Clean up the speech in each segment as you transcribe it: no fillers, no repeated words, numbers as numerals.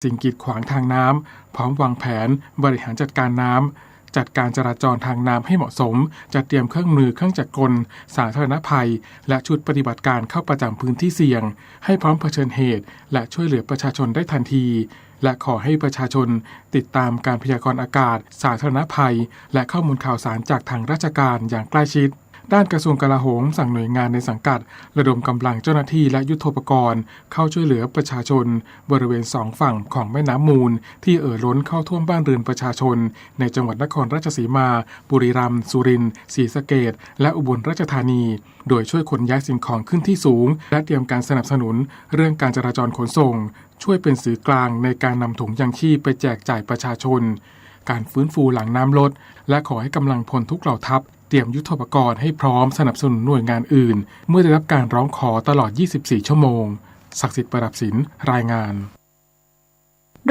สิ่งกีดขวางทางน้ำพร้อมวางแผนบริหารจัดการน้ำจัดการจราจรทางน้ำให้เหมาะสมจัดเตรียมเครื่องมือเครื่องจักรกลสาธารณภัยและชุดปฏิบัติการเข้าประจำพื้นที่เสี่ยงให้พร้อมเผชิญเหตุและช่วยเหลือประชาชนได้ทันทีและขอให้ประชาชนติดตามการพยากรณ์อากาศสาธารณภัยและข้อมูลข่าวสารจากทางราชการอย่างใกล้ชิดด้านกระทรวงกลาโหมสั่งหน่วยงานในสังกัดระดมกำลังเจ้าหน้าที่และยุทโธปกรณ์เข้าช่วยเหลือประชาชนบริเวณ2ฝั่งของแม่น้ำมูลที่ล้นเข้าท่วมบ้านเรือนประชาชนในจังหวัดนครราชสีมาบุรีรัมย์สุรินทร์ศรีสะเกษและอุบลราชธานีโดยช่วยขนย้ายสิ่งของขึ้นที่สูงและเตรียมการสนับสนุนเรื่องการจราจรขนส่งช่วยเป็นสื่อกลางในการนำถุงยังชีพไปแจกจ่ายประชาชนการฟื้นฟูหลังน้ำลดและขอให้กำลังพลทุกเหล่าทัพเตรียมยุทโธปกรณ์ให้พร้อมสนับสนุนหน่วยงานอื่นเมื่อได้รับการร้องขอตลอด 24 ชั่วโมงศักดิ์สิทธิ์ประดับศิลป์รายงาน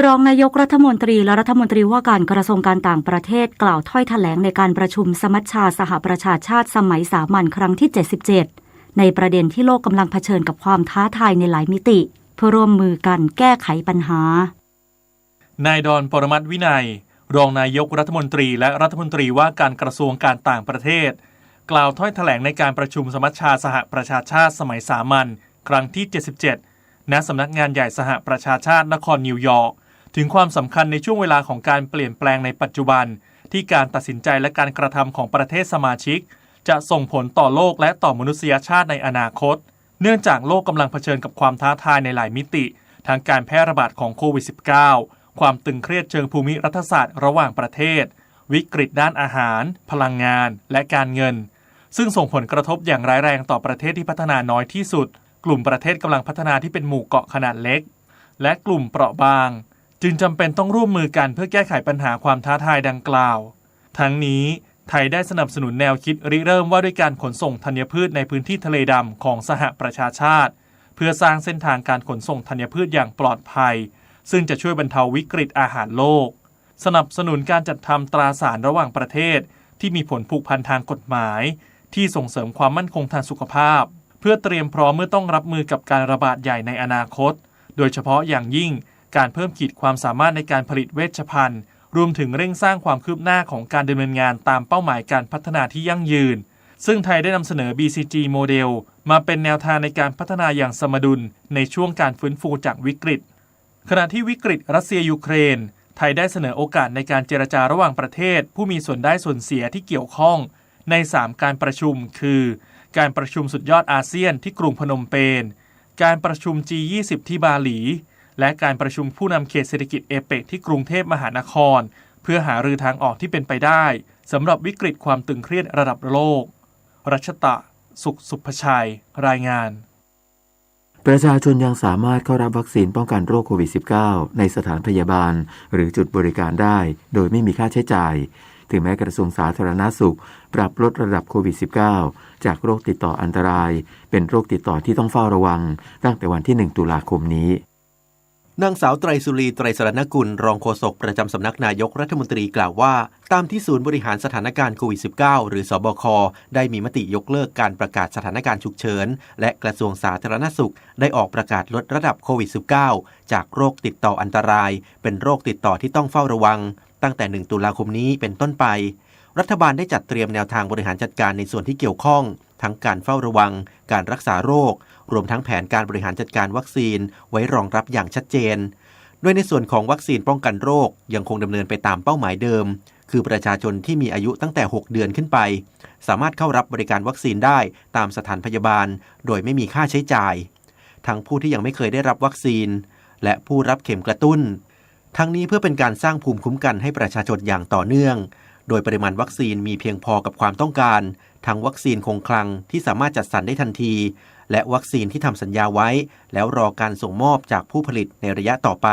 รองนายกรัฐมนตรีและรัฐมนตรีว่าการกระทรวงการต่างประเทศกล่าวถ้อยแถลงในการประชุมสมัชชาสหประชาชาติสมัยสามัญครั้งที่ 77ในประเด็นที่โลกกำลังเผชิญกับความท้าทายในหลายมิติเพื่อร่วมมือกันแก้ไขปัญหานายดอนปรมัตถ์วินัยรองนายกรัฐมนตรีและรัฐมนตรีว่าการกระทรวงการต่างประเทศกล่าวถ้อยแถลงในการประชุมสมัชชาสหประชาชาติสมัยสามัญครั้งที่ 77ณสำนักงานใหญ่สหประชาชาตินครนิวยอร์กถึงความสำคัญในช่วงเวลาของการเปลี่ยนแปลงในปัจจุบันที่การตัดสินใจและการกระทำของประเทศสมาชิกจะส่งผลต่อโลกและต่อมนุษยชาติในอนาคตเนื่องจากโลกกำลังเผชิญกับความท้าทายในหลายมิติทั้งการแพร่ระบาดของโควิด -19ความตึงเครียดเชิงภูมิรัฐศาสตร์ระหว่างประเทศวิกฤตด้านอาหารพลังงานและการเงินซึ่งส่งผลกระทบอย่างร้ายแรงต่อประเทศที่พัฒนาน้อยที่สุดกลุ่มประเทศกำลังพัฒนาที่เป็นหมู่เกาะขนาดเล็กและกลุ่มเปราะบางจึงจำเป็นต้องร่วมมือกันเพื่อแก้ไขปัญหาความท้าทายดังกล่าวทั้งนี้ไทยได้สนับสนุนแนวคิดริเริ่มว่าด้วยการขนส่งธัญพืชในพื้นที่ทะเลดำของสหประชาชาติเพื่อสร้างเส้นทางการขนส่งธัญพืชอย่างปลอดภัยซึ่งจะช่วยบรรเทาวิกฤตอาหารโลกสนับสนุนการจัดทำตราสารระหว่างประเทศที่มีผลผูกพันทางกฎหมายที่ส่งเสริมความมั่นคงทางสุขภาพเพื่อเตรียมพร้อมเมื่อต้องรับมือกับการระบาดใหญ่ในอนาคตโดยเฉพาะอย่างยิ่งการเพิ่มขีดความสามารถในการผลิตเวชภัณฑ์รวมถึงเร่งสร้างความคืบหน้าของการดำเนินงานตามเป้าหมายการพัฒนาที่ยั่งยืนซึ่งไทยได้นำเสนอ BCG โมเดลมาเป็นแนวทางในการพัฒนาอย่างสมดุลในช่วงการฟื้นฟูจากวิกฤตขณะที่วิกฤตรัสเซียยูเครนไทยได้เสนอโอกาสในการเจรจาระหว่างประเทศผู้มีส่วนได้ส่วนเสียที่เกี่ยวข้องใน3การประชุมคือการประชุมสุดยอดอาเซียนที่กรุงพนมเปญการประชุม G20 ที่บาหลีและการประชุมผู้นำเขตเศรษฐกิจเอเปกที่กรุงเทพมหานครเพื่อหารือทางออกที่เป็นไปได้สำหรับวิกฤตความตึงเครียดระดับโลกรัชตะสุภชัยรายงานประชาชนยังสามารถเข้ารับวัคซีนป้องกันโรคโควิด -19 ในสถานพยาบาลหรือจุดบริการได้โดยไม่มีค่าใช้จ่ายถึงแม้กระทรวงสาธารณสุขปรับลดระดับโควิด -19 จากโรคติดต่ออันตรายเป็นโรคติดต่อที่ต้องเฝ้าระวังตั้งแต่วันที่ 1 ตุลาคมนี้นางสาวไตรสุรีไตรสรณกุลรองโฆษกประจำสำนักนายกรัฐมนตรีกล่าวว่าตามที่ศูนย์บริหารสถานการณ์โควิด -19 หรือสบคได้มีมติยกเลิกการประกาศสถานการณ์ฉุกเฉินและกระทรวงสาธารณสุขได้ออกประกาศลดระดับโควิด -19 จากโรคติดต่ออันตรายเป็นโรคติดต่อที่ต้องเฝ้าระวังตั้งแต่ 1 ตุลาคมนี้เป็นต้นไปรัฐบาลได้จัดเตรียมแนวทางบริหารจัดการในส่วนที่เกี่ยวข้องทั้งการเฝ้าระวังการรักษาโรครวมทั้งแผนการบริหารจัดการวัคซีนไว้รองรับอย่างชัดเจนโดยในส่วนของวัคซีนป้องกันโรคยังคงดำเนินไปตามเป้าหมายเดิมคือประชาชนที่มีอายุตั้งแต่6 เดือนขึ้นไปสามารถเข้ารับบริการวัคซีนได้ตามสถานพยาบาลโดยไม่มีค่าใช้จ่ายทั้งผู้ที่ยังไม่เคยได้รับวัคซีนและผู้รับเข็มกระตุ้นทั้งนี้เพื่อเป็นการสร้างภูมิคุ้มกันให้ประชาชนอย่างต่อเนื่องโดยปริมาณวัคซีนมีเพียงพอกับความต้องการทั้งวัคซีนคงคลังที่สามารถจัดสรรได้ทันทีและวัคซีนที่ทำสัญญาไว้แล้วรอการส่งมอบจากผู้ผลิตในระยะต่อไป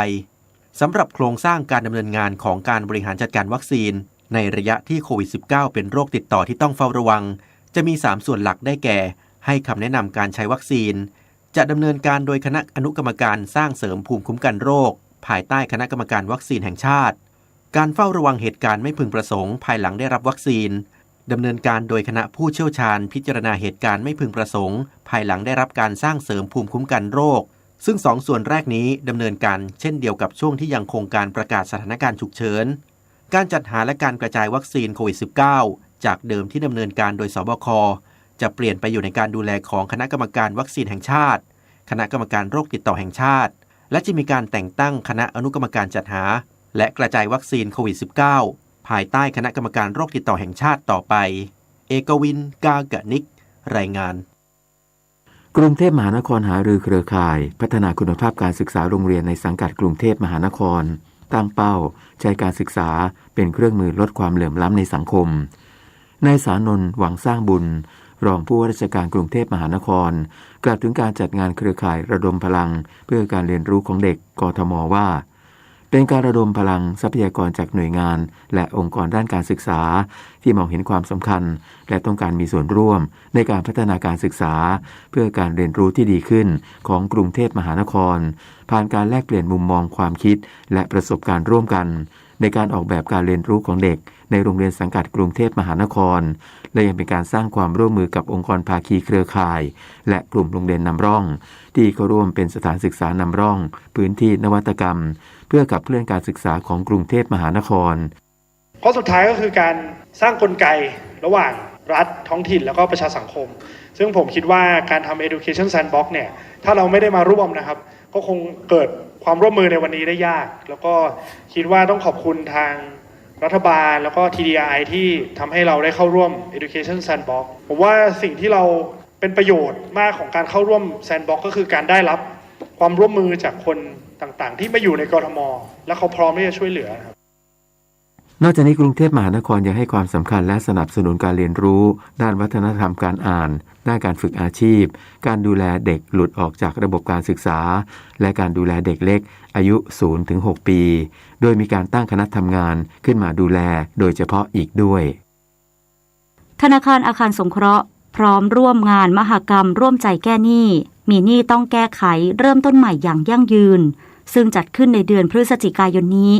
สำหรับโครงสร้างการดำเนินงานของการบริหารจัดการวัคซีนในระยะที่โควิด -19 เป็นโรคติดต่อที่ต้องเฝ้าระวังจะมี3ส่วนหลักได้แก่ให้คำแนะนำการใช้วัคซีนจะดำเนินการโดยคณะอนุกรรมการสร้างเสริมภูมิคุ้มกันโรคภายใต้คณะกรรมการวัคซีนแห่งชาติการเฝ้าระวังเหตุการณ์ไม่พึงประสงค์ภายหลังได้รับวัคซีนดำเนินการโดยคณะผู้เชี่ยวชาญพิจารณาเหตุการณ์ไม่พึงประสงค์ภายหลังได้รับการสร้างเสริมภูมิคุ้มกันโรค ซึ่ง2ส่วนแรกนี้ดำเนินการเช่นเดียวกับช่วงที่ยังคงการประกาศสถานการณ์ฉุกเฉินการจัดหาและการกระจายวัคซีนโควิด -19 จากเดิมที่ดำเนินการโดยสบคจะเปลี่ยนไปอยู่ในการดูแลของคณะกรรมการวัคซีนแห่งชาติคณะกรรมการโรคติดต่อแห่งชาติและจะมีการแต่งตั้งคณะอนุกรรมการจัดหาและกระจายวัคซีนโควิด -19 ภายใต้คณะกรรมการโรคติดต่อแห่งชาติต่อไปเอกวิน กากะนิกรายงานกรุงเทพมหานครหารือเครือข่ายพัฒนาคุณภาพการศึกษาโรงเรียนในสังกัดกรุงเทพมหานครตั้งเป้าใช้การศึกษาเป็นเครื่องมือลดความเหลื่อมล้ำในสังคมนายสานนท์หวังสร้างบุญรองผู้ว่าราชการกรุงเทพมหานครกล่าวถึงการจัดงานเครือข่ายระดมพลังเพื่อการเรียนรู้ของเด็กกทมว่าเป็นการระดมพลังทรัพยากรจากหน่วยงานและองค์กรด้านการศึกษาที่มองเห็นความสำคัญและต้องการมีส่วนร่วมในการพัฒนาการศึกษาเพื่อการเรียนรู้ที่ดีขึ้นของกรุงเทพมหานครผ่านการแลกเปลี่ยนมุมมองความคิดและประสบการณ์ร่วมกันในการออกแบบการเรียนรู้ของเด็กในโรงเรียนสังกัดกรุงเทพมหานครและยังเป็นการสร้างความร่วมมือกับองค์กรภาคีเครือข่ายและกลุ่มโรงเรียนนำร่องที่เข้าร่วมเป็นสถานศึกษานำร่องพื้นที่นวัตกรรมเพื่อขับเคลื่อนการศึกษาของกรุงเทพมหานครข้อสุดท้ายก็คือการสร้างกลไกระหว่างรัฐท้องถิ่นแล้วก็ประชาสังคมซึ่งผมคิดว่าการทำ Education Sandbox เนี่ยถ้าเราไม่ได้มาร่วมนะครับก็คงเกิดความร่วมมือในวันนี้ได้ยากแล้วก็คิดว่าต้องขอบคุณทางรัฐบาลแล้วก็ TDI ที่ทำให้เราได้เข้าร่วม Education Sandbox ผมว่าสิ่งที่เราเป็นประโยชน์มากของการเข้าร่วม Sandbox ก็คือการได้รับความร่วมมือจากคนต่างๆที่มาอยู่ในกทมและเขาพร้อมที่จะช่วยเหลือครับนอกจากนี้กรุงเทพมหานครยังให้ความสำคัญและสนับสนุนการเรียนรู้ด้านวัฒนธรรมการอ่านด้านการฝึกอาชีพการดูแลเด็กหลุดออกจากระบบการศึกษาและการดูแลเด็กเล็กอายุ 0-6 ปีโดยมีการตั้งคณะทำงานขึ้นมาดูแลโดยเฉพาะอีกด้วยธนาคารอาคารสงเคราะห์พร้อมร่วมงานมหกรรมร่วมใจแก้หนี้มีหนี้ต้องแก้ไขเริ่มต้นใหม่อย่างยั่งยืนซึ่งจัดขึ้นในเดือนพฤศจิกายนนี้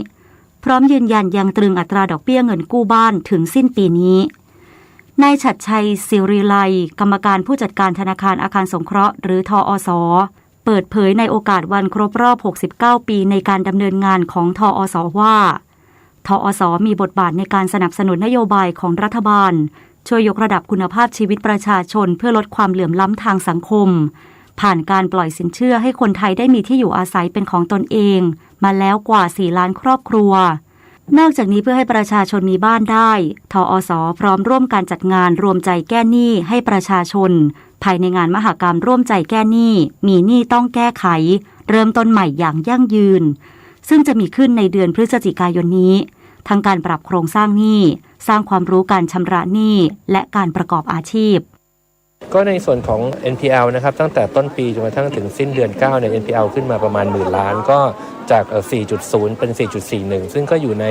พร้อมยืนยันยังตรึงอัตราดอกเบี้ยเงินกู้บ้านถึงสิ้นปีนี้นายฉัตรชัยศิริไลกรรมการผู้จัดการธนาคารอาคารสงเคราะห์หรือทอส.เปิดเผยในโอกาสวันครบรอบ69ปีในการดำเนินงานของทอส.ว่าทอส.มีบทบาทในการสนับสนุนนโยบายของรัฐบาลช่วยยกระดับคุณภาพชีวิตประชาชนเพื่อลดความเหลื่อมล้ำทางสังคมผ่านการปล่อยสินเชื่อให้คนไทยได้มีที่อยู่อาศัยเป็นของตนเองมาแล้วกว่า4ล้านครอบครัวนอกจากนี้เพื่อให้ประชาชนมีบ้านได้ทอส.พร้อมร่วมการจัดงานรวมใจแก้หนี้ให้ประชาชนภายในงานมหกรรมร่วมใจแก้หนี้มีหนี้ต้องแก้ไขเริ่มต้นใหม่อย่างยั่งยืนซึ่งจะมีขึ้นในเดือนพฤศจิกายนนี้ทั้งการปรับโครงสร้างหนี้สร้างความรู้การชำระหนี้และการประกอบอาชีพก็ในส่วนของ NPL นะครับตั้งแต่ต้นปีจนกระทั่งถึงสิ้นเดือน9เนี่ย NPL ขึ้นมาประมาณ10,000 ล้านก็จาก 4.0 เป็น 4.41 ซึ่งก็อยู่ใน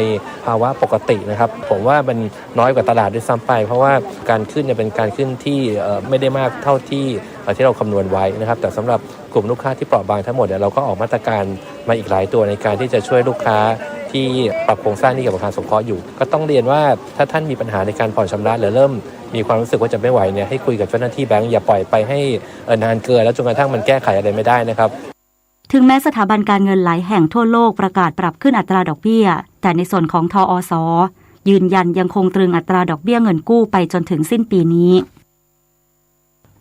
ภาวะปกตินะครับผมว่ามันน้อยกว่าตลาดด้วยซ้ำไปเพราะว่าการขึ้นเนี่ยเป็นการขึ้นที่ไม่ได้มากเท่าที่เราคำนวณไว้นะครับแต่สำหรับกลุ่มลูกค้าที่เปราะบางทั้งหมดเนี่ยเราก็ออกมาตรการมาอีกหลายตัวในการที่จะช่วยลูกค้าที่ปรับโครงสร้างหนี้กับอาคารสงเคราะห์อยู่ก็ต้องเรียนว่าถ้าท่านมีปัญหาในการผ่อนชำระหรือเริ่มมีความรู้สึกว่าจะไม่ไหวเนี่ยให้คุยกับเจ้าหน้าที่แบงก์อย่าปล่อยไปให้นานเกินแล้วจนกระทั่งมันแก้ไขอะไรไม่ได้นะครับถึงแม้สถาบันการเงินหลายแห่งทั่วโลกประกาศปรับขึ้นอัตราดอกเบี้ยแต่ในส่วนของทอส.ยืนยันยังคงตรึงอัตราดอกเบี้ยเงินกู้ไปจนถึงสิ้นปีนี้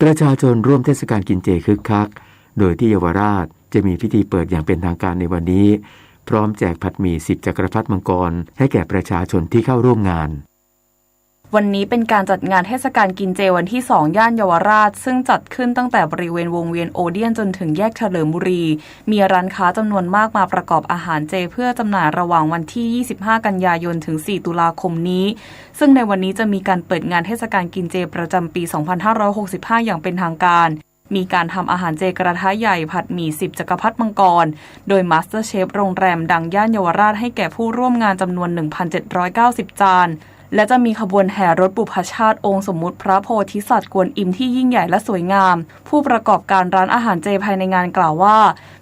ประชาชนร่วมเทศกาลกินเจคึกคักโดยที่เยาวราชจะมีพิธีเปิดอย่างเป็นทางการในวันนี้พร้อมแจกผัดหมี่10จักรพรรดิมังกรให้แก่ประชาชนที่เข้าร่วมงานวันนี้เป็นการจัดงานเทศกาลกินเจวันที่2ย่านเยาวราชซึ่งจัดขึ้นตั้งแต่บริเวณวงเวียนโอเดียนจนถึงแยกเฉลิมบุรีมีร้านค้าจำนวนมากมาประกอบอาหารเจเพื่อจำหน่ายระหว่างวันที่25กันยายนถึง4ตุลาคมนี้ซึ่งในวันนี้จะมีการเปิดงานเทศกาลกินเจประจำปี2565อย่างเป็นทางการมีการทำอาหารเจกระทะใหญ่ผัดหมี่10จักรพรรดิมังกรโดยมาสเตอร์เชฟโรงแรมดังย่านเยาวราชให้แก่ผู้ร่วมงานจำนวน 1,790 จานและจะมีขบวนแห่รถบุพชาติองค์สมมุติพระโพธิสัตว์กวนอิมที่ยิ่งใหญ่และสวยงามผู้ประกอบการร้านอาหารเจภายในงานกล่าวว่า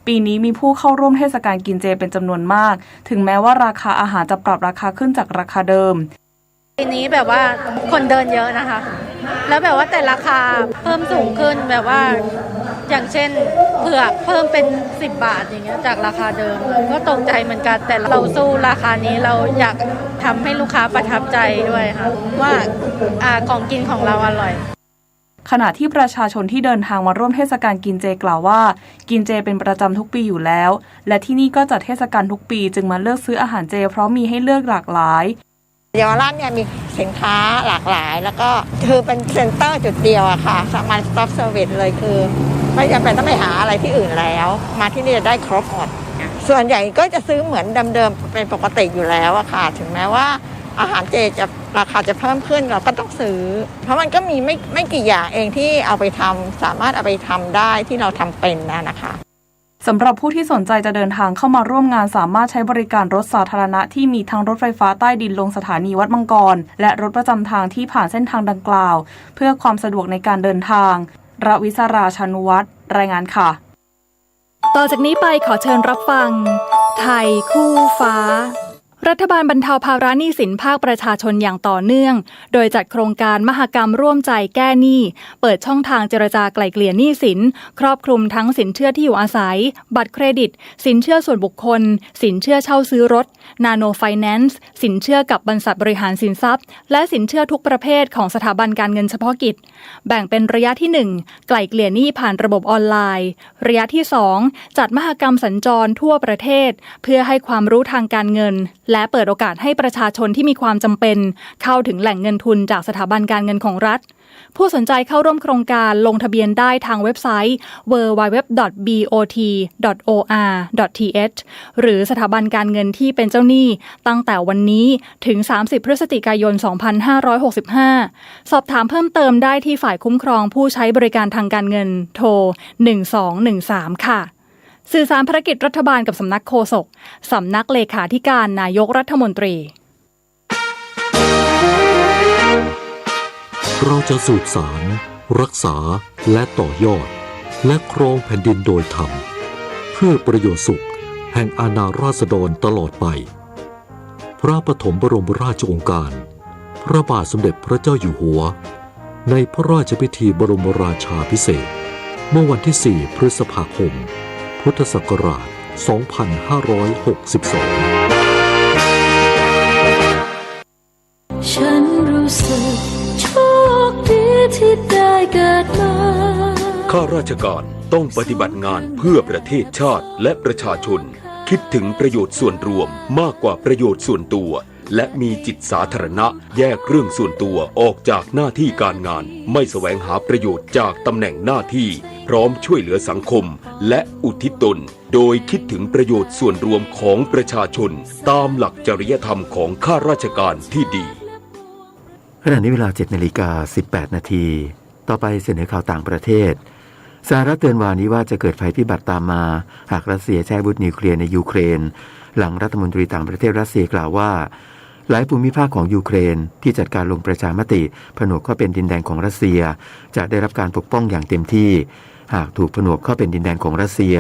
ปีนี้มีผู้เข้าร่วมเทศกาลกินเจเป็นจำนวนมากถึงแม้ว่าราคาอาหารจะปรับราคาขึ้นจากราคาเดิมปีนี้แบบว่าคนเดินเยอะนะคะแล้วแบบว่าแต่ราคาเพิ่มสูงขึ้นแบบว่า อย่างเช่นเผือกเพิ่มเป็น10 บาทอย่างเงี้ยจากราคาเดิมก็ตกใจเหมือนกันแต่เราสู้ราคานี้เราอยากทำให้ลูกค้าประทับใจด้วยค่ะว่าของกินของเราอร่อยขณะที่ประชาชนที่เดินทางมาร่วมเทศกาลกินเจกล่าวว่ากินเจเป็นประจำทุกปีอยู่แล้วและที่นี่ก็จัดเทศกาลทุกปีจึงมาเลือกซื้ออาหารเจเพราะมีให้เลือกหลากหลายเยาวราชเนี่ยมีสินค้าหลากหลายแล้วก็คือเป็นเซ็นเตอร์จุดเดียวอะค่ะสามารถ stop service เลยคือไม่จำเป็นต้องไปหาอะไรที่อื่นแล้วมาที่นี่จะได้ครบหมดส่วนใหญ่ก็จะซื้อเหมือนเดิมๆเป็นปกติอยู่แล้วอะค่ะถึงแม้ว่าอาหารเจจะราคาจะเพิ่มขึ้นเราก็ต้องซื้อเพราะมันก็มีไม่กี่อย่างเองที่เอาไปทำสามารถเอาไปทำได้ที่เราทำเป็นนะคะสำหรับผู้ที่สนใจจะเดินทางเข้ามาร่วมงานสามารถใช้บริการรถสาธารณะที่มีทั้งรถไฟฟ้าใต้ดินลงสถานีวัดมังกรและรถประจำทางที่ผ่านเส้นทางดังกล่าวเพื่อความสะดวกในการเดินทางรวิศราชานุวัฒน์รายงานค่ะต่อจากนี้ไปขอเชิญรับฟังไทยคู่ฟ้ารัฐบาลบรรเทาภาระหนี้สินภาคประชาชนอย่างต่อเนื่องโดยจัดโครงการมหกรรมร่วมใจแก้หนี้เปิดช่องทางเจรจาไกล่เกลี่ยหนี้สินครอบคลุมทั้งสินเชื่อที่อยู่อาศัยบัตรเครดิตสินเชื่อส่วนบุคคลสินเชื่อเช่าซื้อรถนาโนไฟแนนซ์สินเชื่อกับบรรษัทบริหารสินทรัพย์และสินเชื่อทุกประเภทของสถาบันการเงินเฉพาะกิจแบ่งเป็นระยะที่1ไกล่เกลี่ยหนี้ผ่านระบบออนไลน์ระยะที่2จัดมหกรรมสัญจรทั่วประเทศเพื่อให้ความรู้ทางการเงินและเปิดโอกาสให้ประชาชนที่มีความจำเป็นเข้าถึงแหล่งเงินทุนจากสถาบันการเงินของรัฐผู้สนใจเข้าร่วมโครงการลงทะเบียนได้ทางเว็บไซต์ www.bot.or.th หรือสถาบันการเงินที่เป็นเจ้าหนี้ตั้งแต่วันนี้ถึง30 พฤศจิกายน 2565 สอบถามเพิ่มเติมได้ที่ฝ่ายคุ้มครองผู้ใช้บริการทางการเงินโทร 1213 ค่ะสื่อสารภารกิจรัฐบาลกับสำนักโฆษกสำนักเลขาธิการนายกรัฐมนตรีเราจะสืบสารรักษาและต่อยอดและครองแผ่นดินโดยธรรมเพื่อประโยชน์สุขแห่งอาณาราษฎรตลอดไปพระปฐมบรมราชโองการพระบาทสมเด็จพระเจ้าอยู่หัวในพระราชพิธีบรมราชาภิเษกเมื่อวันที่4 พฤษภาคมพุทธศักราช 2562 ฉันรู้สึกโชคดีที่ได้เกิดมาข้าราชการต้องปฏิบัติงานเพื่อประเทศชาติและประชาชนคิดถึงประโยชน์ส่วนรวมมากกว่าประโยชน์ส่วนตัวและมีจิตสาธารณะแยกเรื่องส่วนตัวออกจากหน้าที่การงานไม่แสวงหาประโยชน์จากตำแหน่งหน้าที่พร้อมช่วยเหลือสังคมและอุทิศตนโดยคิดถึงประโยชน์ส่วนรวมของประชาชนตามหลักจริยธรรมของข้าราชการที่ดีขณะนี้เวลา 7:18 นาทีต่อไปเสนอข่าวต่างประเทศสหรัฐเตือนวานนี้ว่าจะเกิดภัยพิบัติตามมาหากรัสเซียใช้อาวุธนิวเคลียร์ในยูเครนหลังรัฐมนตรีต่างประเทศรัสเซียกล่าวว่าหลายภูมิภาคของยูเครนที่จัดการลงประชามติผนวกเข้าเป็นดินแดนของรัสเซียจะได้รับการปกป้องอย่างเต็มที่หากถูกผนวกเข้าเป็นดินแดนของรัสเซีย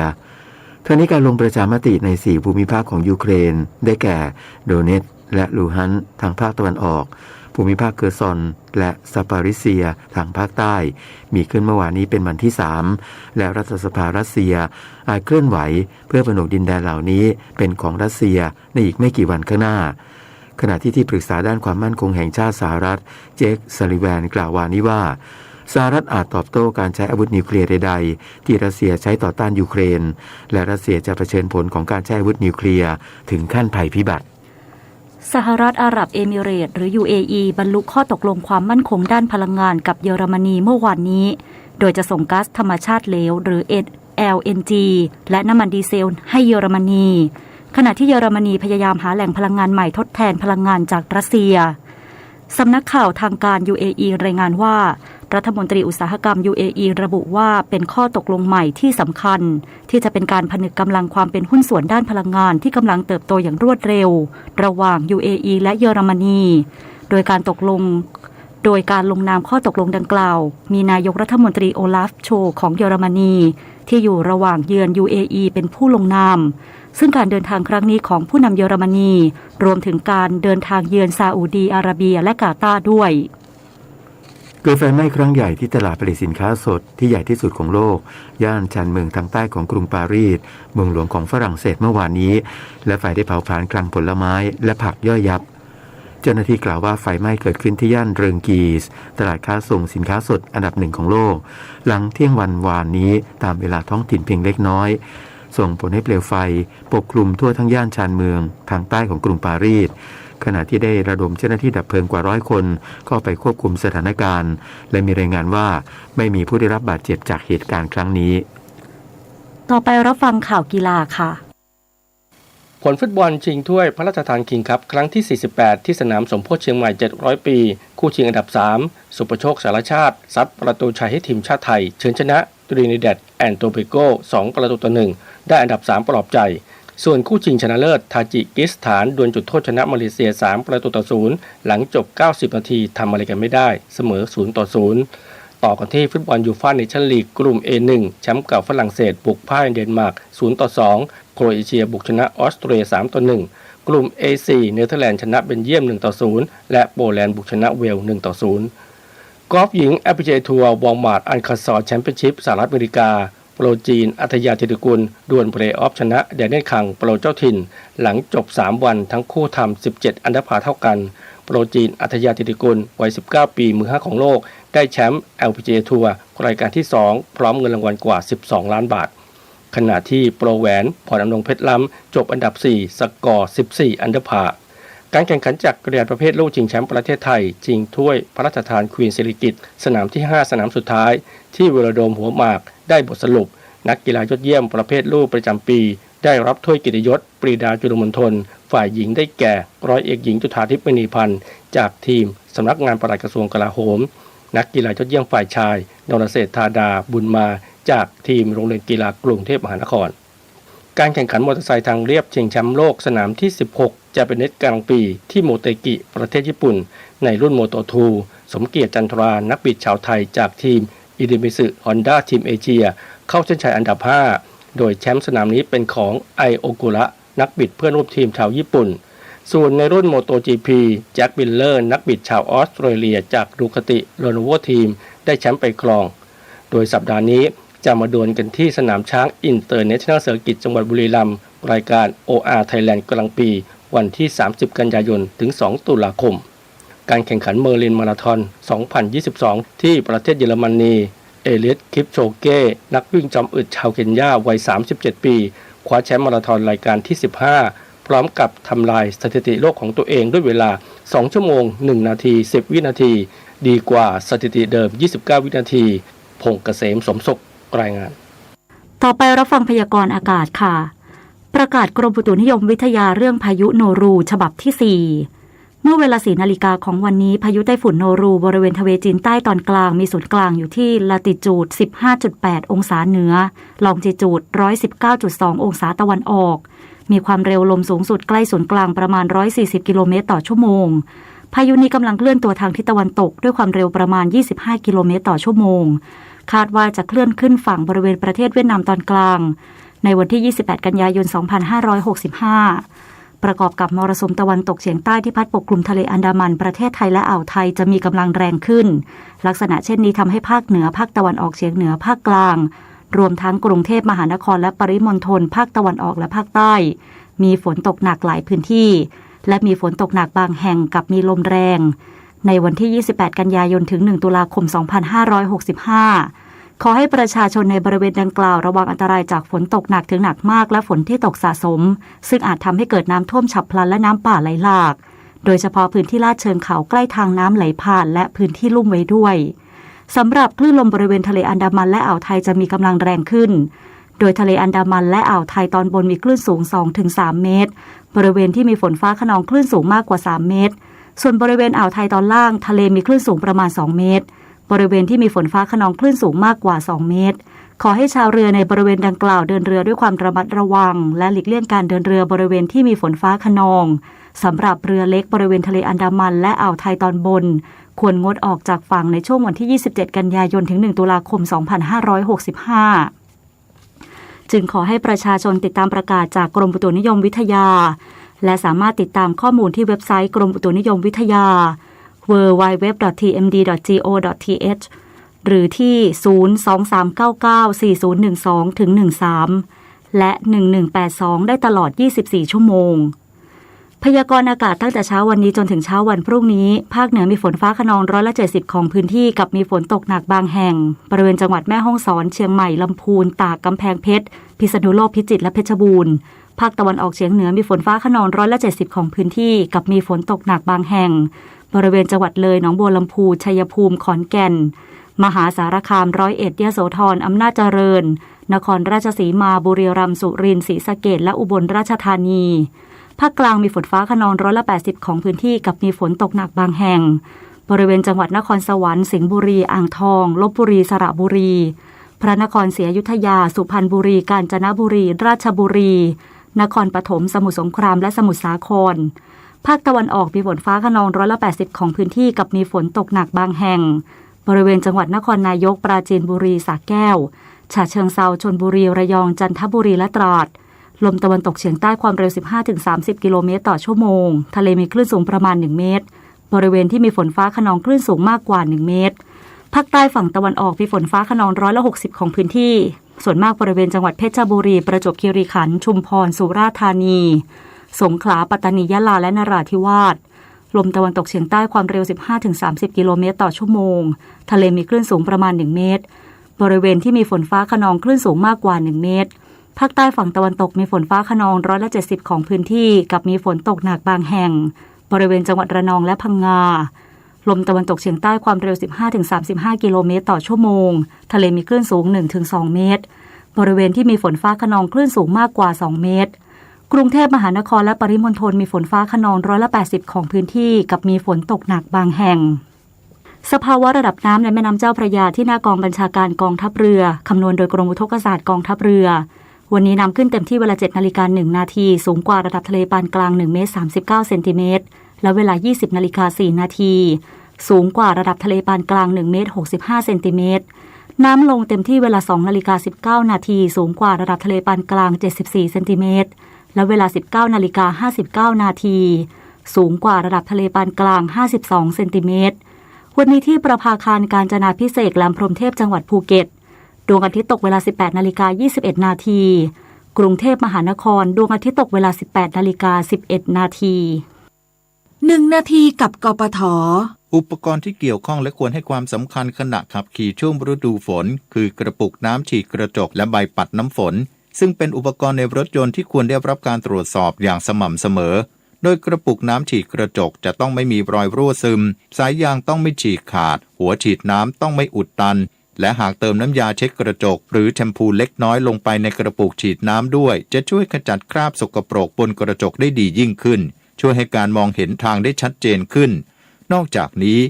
ทั้งนี้การลงประชามติใน4ภูมิภาคของยูเครนได้แก่โดเนตส์และลูฮันส์ทางภาคตะวันออกภูมิภาคเคอร์ซอนและซาปาริเซียทางภาคใต้มีขึ้นเมื่อวานนี้เป็นวันที่3และรัฐสภารัสเซียอาจเคลื่อนไหวเพื่อผนวกดินแดนเหล่านี้เป็นของรัสเซียในอีกไม่กี่วันข้างหน้าขณะที่ปรึกษาด้านความมั่นคงแห่งชาติสหรัฐเจคซัลลิแวนกล่าววานนี้ว่าสหรัฐอาจตอบโต้การใช้อาวุธนิวเคลียร์ใดๆที่รัสเซียใช้ต่อต้านยูเครนและรัสเซียจะเผชิญผลของการใช้อาวุธนิวเคลียร์ถึงขั้นภัยพิบัติสหรัฐอาหรับเอมิเรตส์หรือ UAE บรรลุข้อตกลงความมั่นคงด้านพลังงานกับเยอรมนีเมื่อวานนี้โดยจะส่งก๊าซธรรมชาติเหลวหรือ LNG และน้ำมันดีเซลให้เยอรมนีขณะที่เยอรมนีพยายามหาแหล่งพลังงานใหม่ทดแทนพลังงานจากรัสเซียสำนักข่าวทางการ UAE รายงานว่ารัฐมนตรีอุตสาหกรรม UAE ระบุว่าเป็นข้อตกลงใหม่ที่สำคัญที่จะเป็นการผนึกกำลังความเป็นหุ้นส่วนด้านพลังงานที่กำลังเติบโตอย่างรวดเร็วระหว่าง UAE และเยอรมนีโดยการลงนามข้อตกลงดังกล่าวมีนายกรัฐมนตรีโอลาฟโชของเยอรมนีที่อยู่ระหว่างเยือน UAE เป็นผู้ลงนามซึ่งการเดินทางครั้งนี้ของผู้นำเยอรมนีรวมถึงการเดินทางเยือนซาอุดีอาระเบียและกาตาร์ด้วย เกิดไฟไหม้ครั้งใหญ่ที่ตลาดผลิตสินค้าสดที่ใหญ่ที่สุดของโลกย่านชานเมืองทางใต้ของกรุงปารีสเมืองหลวงของฝรั่งเศสเมื่อวานนี้และไฟได้เผาผลาญคลังผลไม้และผักย่อยยับเจ้าหน้าที่กล่าวว่าไฟไหม้เกิดขึ้นที่ย่านเริงกีสตลาดค้าส่งสินค้าสดอันดับหนึ่งของโลกหลังเที่ยงวันวานนี้ตามเวลาท้องถิ่นเพียงเล็กน้อยส่งผลให้เปลวไฟปกคลุมทั่วทั้งย่านชานเมืองทางใต้ของกรุงปารีสขณะที่ได้ระดมเจ้าหน้าที่ดับเพลิงกว่า100 คนเข้าไปควบคุมสถานการณ์และมีรายงานว่าไม่มีผู้ได้รับบาดเจ็บจากเหตุการณ์ครั้งนี้ต่อไปรับฟังข่าวกีฬาค่ะผลฟุตบอลชิงถ้วยพระราชทานคิงส์คัพครั้งที่48ที่สนามสมโพธิเชียงใหม่700ปีคู่ชิงอันดับ3สุประโชคสารชาติซัดประตูชัยให้ทีมชาติไทยเฉือนชนะตรินิแดดแอนโตเบโก2-1ได้อันดับ3ปลอบใจส่วนคู่ชิงชนะเลิศทาจิกิสถานดวลจุดโทษชนะมาเลเซีย3-0หลังจบ90นาทีทำอะไรกันไม่ได้เสมอ0-0ต่อกันที่ฟุตบอลยูฟ่าเนชั่นลีกกลุ่ม A1 แชมป์เก่าฝรั่งเศสบุกพ่ายเดนมาร์ก0-2โครเอเชียบุกชนะออสเตรีย3-1กลุ่ม A4 เนเธอร์แลนด์ชนะเบลเยียม1-0และโปแลนด์บุกชนะเวลส์1-0กอล์ฟหญิง LPGA ทัวร์วอลมาร์ทอันคาซอร์แชมเปี้ยนชิพสหรัฐอเมริกาโปรจีนอัธยาธิติกุลดวลเพลย์ออฟชนะแดเนียลคังโปรเจ้าถิ่นหลังจบ3วันทั้งคู่ทำ17อันดับเท่ากันโปรจีนอัธยาธิติกุลวัย19ปีมือ5ของโลกได้แชมป์ LPGA ทัวร์รายการที่2พร้อมเงินรางวัลกว่า12ล้านบาทขณะที่โปรแหวนพรอำนงเพชรล้ำจบอันดับ4สกอร์14อันดับการแข่งขันจักรยานประเภทโลกชิงแชมป์ประเทศไทยชิงถ้วยพระราชทานควีนสิริกิติ์สนามที่5สนามสุดท้ายที่เวโรโดมหัวหมากได้บทสรุปนักกีฬายอดเยี่ยมประเภทลูกประจำปีได้รับถ้วยเกียรติยศปรีดาจุลมณฑลฝ่ายหญิงได้แก่ร้อยเอกหญิงจุฑาทิพย์มณีพันธ์จากทีมสำนักงานปลัดกระทรวงกลาโหมนักกีฬายอดเยี่ยมฝ่ายชายนรเศรษฐาดาบุญมาจากทีมโรงเรียนกีฬากรุงเทพมหานครการแข่งขันมอเตอร์ไซค์ทางเรียบชิงแชมป์โลกสนามที่16จะเป็นเน็ตกลางปีที่โมเตกิประเทศญี่ปุ่นในรุ่นโมโต2สมเกียรติจันทรานักบิดชาวไทยจากทีมอิเดมิสึฮอนด้าทีมเอเชียเข้าเส้นชัยอันดับ5โดยแชมป์สนามนี้เป็นของไอโอกุระนักบิดเพื่อนร่วมทีมชาวญี่ปุ่นส่วนในรุ่นโมโต GP แจ็คบิลเลอร์นักบิดชาวออสเตรเลียจากดูคาติโรโนโวทีมได้แชมป์ไปครองโดยสัปดาห์นี้จะมาดวลกันที่สนามช้างอินเตอร์เนชั่นแนลเซอร์กิตจังหวัดบุรีรัมย์รายการ OR Thailand กลางปีวันที่30กันยายนถึง2ตุลาคมการแข่งขันเมอร์ลินมาราธอน2022ที่ประเทศเยอรมนีเอเลียตคิปโชเก้นักวิ่งจอมอึดชาวเคนยาวัย37ปีคว้าแชมป์มาราธอนรายการที่15พร้อมกับทำลายสถิติโลกของตัวเองด้วยเวลา2ชั่วโมง1นาที10วินาทีดีกว่าสถิติเดิม29วินาทีพงษ์เกษมสมศุขรายงานต่อไปรับฟังพยากรณ์อากาศค่ะประกาศกรมอุตุนิยมวิทยาเรื่องพายุโนรูฉบับที่4เมื่อเวลา 4 นาฬิกาของวันนี้พายุไต้ฝุ่นโนรูบริเวณทะเลจีนใต้ตอนกลางมีศูนย์กลางอยู่ที่ลาติจูด 15.8 องศาเหนือลองจิจูด 119.2 องศาตะวันออกมีความเร็วลมสูงสุดใกล้ศูนย์กลางประมาณ140กิโลเมตรต่อชั่วโมงพายุนี้กำลังเคลื่อนตัวทางทิศตะวันตกด้วยความเร็วประมาณ25กิโลเมตรต่อชั่วโมงคาดว่าจะเคลื่อนขึ้นฝั่งบริเวณประเทศเวียดนามตอนกลางในวันที่28กันยายน2565ประกอบกับมรสุมตะวันตกเฉียงใต้ที่พัดปกคลุมทะเลอันดามันประเทศไทยและอ่าวไทยจะมีกำลังแรงขึ้นลักษณะเช่นนี้ทำให้ภาคเหนือภาคตะวันออกเฉียงเหนือภาคกลางรวมทั้งกรุงเทพมหานครและปริมณฑลภาคตะวันออกและภาคใต้มีฝนตกหนักหลายพื้นที่และมีฝนตกหนักบางแห่งกับมีลมแรงในวันที่28กันยายนถึง1ตุลาคม2565ขอให้ประชาชนในบริเวณดังกล่าวระวังอันตรายจากฝนตกหนักถึงหนักมากและฝนที่ตกสะสมซึ่งอาจทำให้เกิดน้ำท่วมฉับพลันและน้ำป่าไหลหลากโดยเฉพาะพื้นที่ลาดเชิงเขาใกล้ทางน้ำไหลผ่านและพื้นที่ลุ่มไว้ด้วยสำหรับคลื่นลมบริเวณทะเลอันดามันและอ่าวไทยจะมีกำลังแรงขึ้นโดยทะเลอันดามันและอ่าวไทยตอนบนมีคลื่นสูง 2-3 เมตรบริเวณที่มีฝนฟ้าคะนองคลื่นสูงมากกว่า3เมตรส่วนบริเวณอ่าวไทยตอนล่างทะเลมีคลื่นสูงประมาณ2เมตรบริเวณที่มีฝนฟ้าคะนองคลื่นสูงมากกว่า2เมตรขอให้ชาวเรือในบริเวณดังกล่าวเดินเรือด้วยความระมัดระวังและหลีกเลี่ยงการเดินเรือบริเวณที่มีฝนฟ้าคะนองสำหรับเรือเล็กบริเวณทะเลอันดามันและอ่าวไทยตอนบนควรงดออกจากฝั่งในช่วงวันที่27กันยายนถึง1ตุลาคม2565จึงขอให้ประชาชนติดตามประกาศจากกรมอุตุนิยมวิทยาและสามารถติดตามข้อมูลที่เว็บไซต์กรมอุตุนิยมวิทยา www.tmd.go.th หรือที่ 023994012-13 และ 1182 ได้ตลอด 24 ชั่วโมงพยากรณ์อากาศตั้งแต่เช้าวันนี้จนถึงเช้าวันพรุ่งนี้ภาคเหนือมีฝนฟ้าคะนอง170ของพื้นที่กับมีฝนตกหนักบางแห่งบริเวณจังหวัดแม่ฮ่องสอนเชียงใหม่ลำพูนตากกำแพงเพชรพิษณุโลกพิจิตรและเพชรบูรณ์ภาคตะวันออกเฉียงเหนือมีฝนฟ้าคะนอง170ของพื้นที่กับมีฝนตกหนักบางแห่งบริเวณจังหวัดเลยหนองบัวลำพูชัยภูมิขอนแก่นมหาสารคาม101ยโสธรอำนาจเจริญนครราชสีมาบุรีรัมย์สุรินทร์ศรีสะเกษและอุบลราชธานีภาคกลางมีฝนฟ้าคะนอง180ของพื้นที่กับมีฝนตกหนักบางแห่งบริเวณจังหวัดนครสวรรค์สิงห์บุรีอ่างทองลพบุรีสระบุรีพระนครศรีอยุธยาสุพรรณบุรีกาญจนบุรีราชบุรีนครปฐมสมุทรสงครามและสมุทรสาครภาคตะวันออกมีฝนฟ้าคะนอง180ของพื้นที่กับมีฝนตกหนักบางแห่งบริเวณจังหวัดนครนายกปราจีนบุรีสระแก้วฉะเชิงเทราชลบุรีระยองจันทบุรีและตราดลมตะวันตกเฉียงใต้ความเร็ว 15-30 กิโลเมตรต่อชั่วโมงทะเลมีคลื่นสูงประมาณ1เมตรบริเวณที่มีฝนฟ้าคะนองคลื่นสูงมากกว่า1เมตรภาคใต้ฝั่งตะวันออกมีฝนฟ้าคะนอง160ของพื้นที่ส่วนมากบริเวณจังหวัดเพชรบุรีประจวบคีรีขันธ์ชุมพรสุราษฎร์ธานีสงขลาปัตตานียะลาและนราธิวาสลมตะวันตกเฉียงใต้ความเร็ว 15-30 กิโลเมตรต่อชั่วโมงทะเลมีคลื่นสูงประมาณ1เมตรบริเวณที่มีฝนฟ้าคะนองคลื่นสูงมากกว่า1เมตรภาคใต้ฝั่งตะวันตกมีฝนฟ้าคะนอง170ของพื้นที่กับมีฝนตกหนักบางแห่งบริเวณจังหวัดระนองและพังงาลมตะวันตกเฉียงใต้ความเร็ว 15-35 กิโลเมตรต่อชั่วโมงทะเลมีคลื่นสูง 1-2 เมตรบริเวณที่มีฝนฟ้าคะนองคลื่นสูงมากกว่า2เมตรกรุงเทพมหานครและปริมณฑลมีฝนฟ้าคะนอง180ของพื้นที่กับมีฝนตกหนักบางแห่งสภาวะระดับน้ำในแม่น้ำเจ้าพระยาที่หน้ากองบัญชาการกองทัพเรือคำนวณโดยกรมอุทกศาสตร์กองทัพเรือวันนี้น้ำขึ้นเต็มที่เวลา 7:01 น.สูงกว่าระดับทะเลปานกลาง1เมตร39เซนติเมตรและเวลา 20:04 น.สูงกว่าระดับทะเลปานกลาง1เมตร65เซนติเมตรน้ำลงเต็มที่เวลา 2:19 น.สูงกว่าระดับทะเลปานกลาง74เซนติเมตรและเวลา 19:59 น.สูงกว่าระดับทะเลปานกลาง52เซนติเมตรวันนี้ที่ประภาคารกาญจนาภิเษกแหลมพรหมเทพจังหวัดภูเก็ตดวงอาทิตย์ตกเวลา 18:21 น.กรุงเทพมหานครดวงอาทิตย์ตกเวลา 18:11 น.1 นาทีกับกปท.อุปกรณ์ที่เกี่ยวข้องและควรให้ความสำคัญขณะขับขี่ช่วงฤดูฝนคือกระปุกน้ำฉีดกระจกและใบปัดน้ำฝนซึ่งเป็นอุปกรณ์ในรถยนต์ที่ควรได้รับการตรวจสอบอย่างสม่ำเสมอโดยกระปุกน้ำฉีดกระจกจะต้องไม่มีรอยรั่วซึมสายยางต้องไม่ฉีกขาดหัวฉีดน้ำต้องไม่อุดตันและหากเติมน้ำยาเช็ดกระจกหรือแชมพูเล็กน้อยลงไปในกระปุกฉีดน้ำด้วยจะช่วยขจัดคราบสกปรกบนกระจกได้ดียิ่งขึ้นช่วยให้การมองเห็นทางได้ชัดเจนขึ้นนอกจากนี้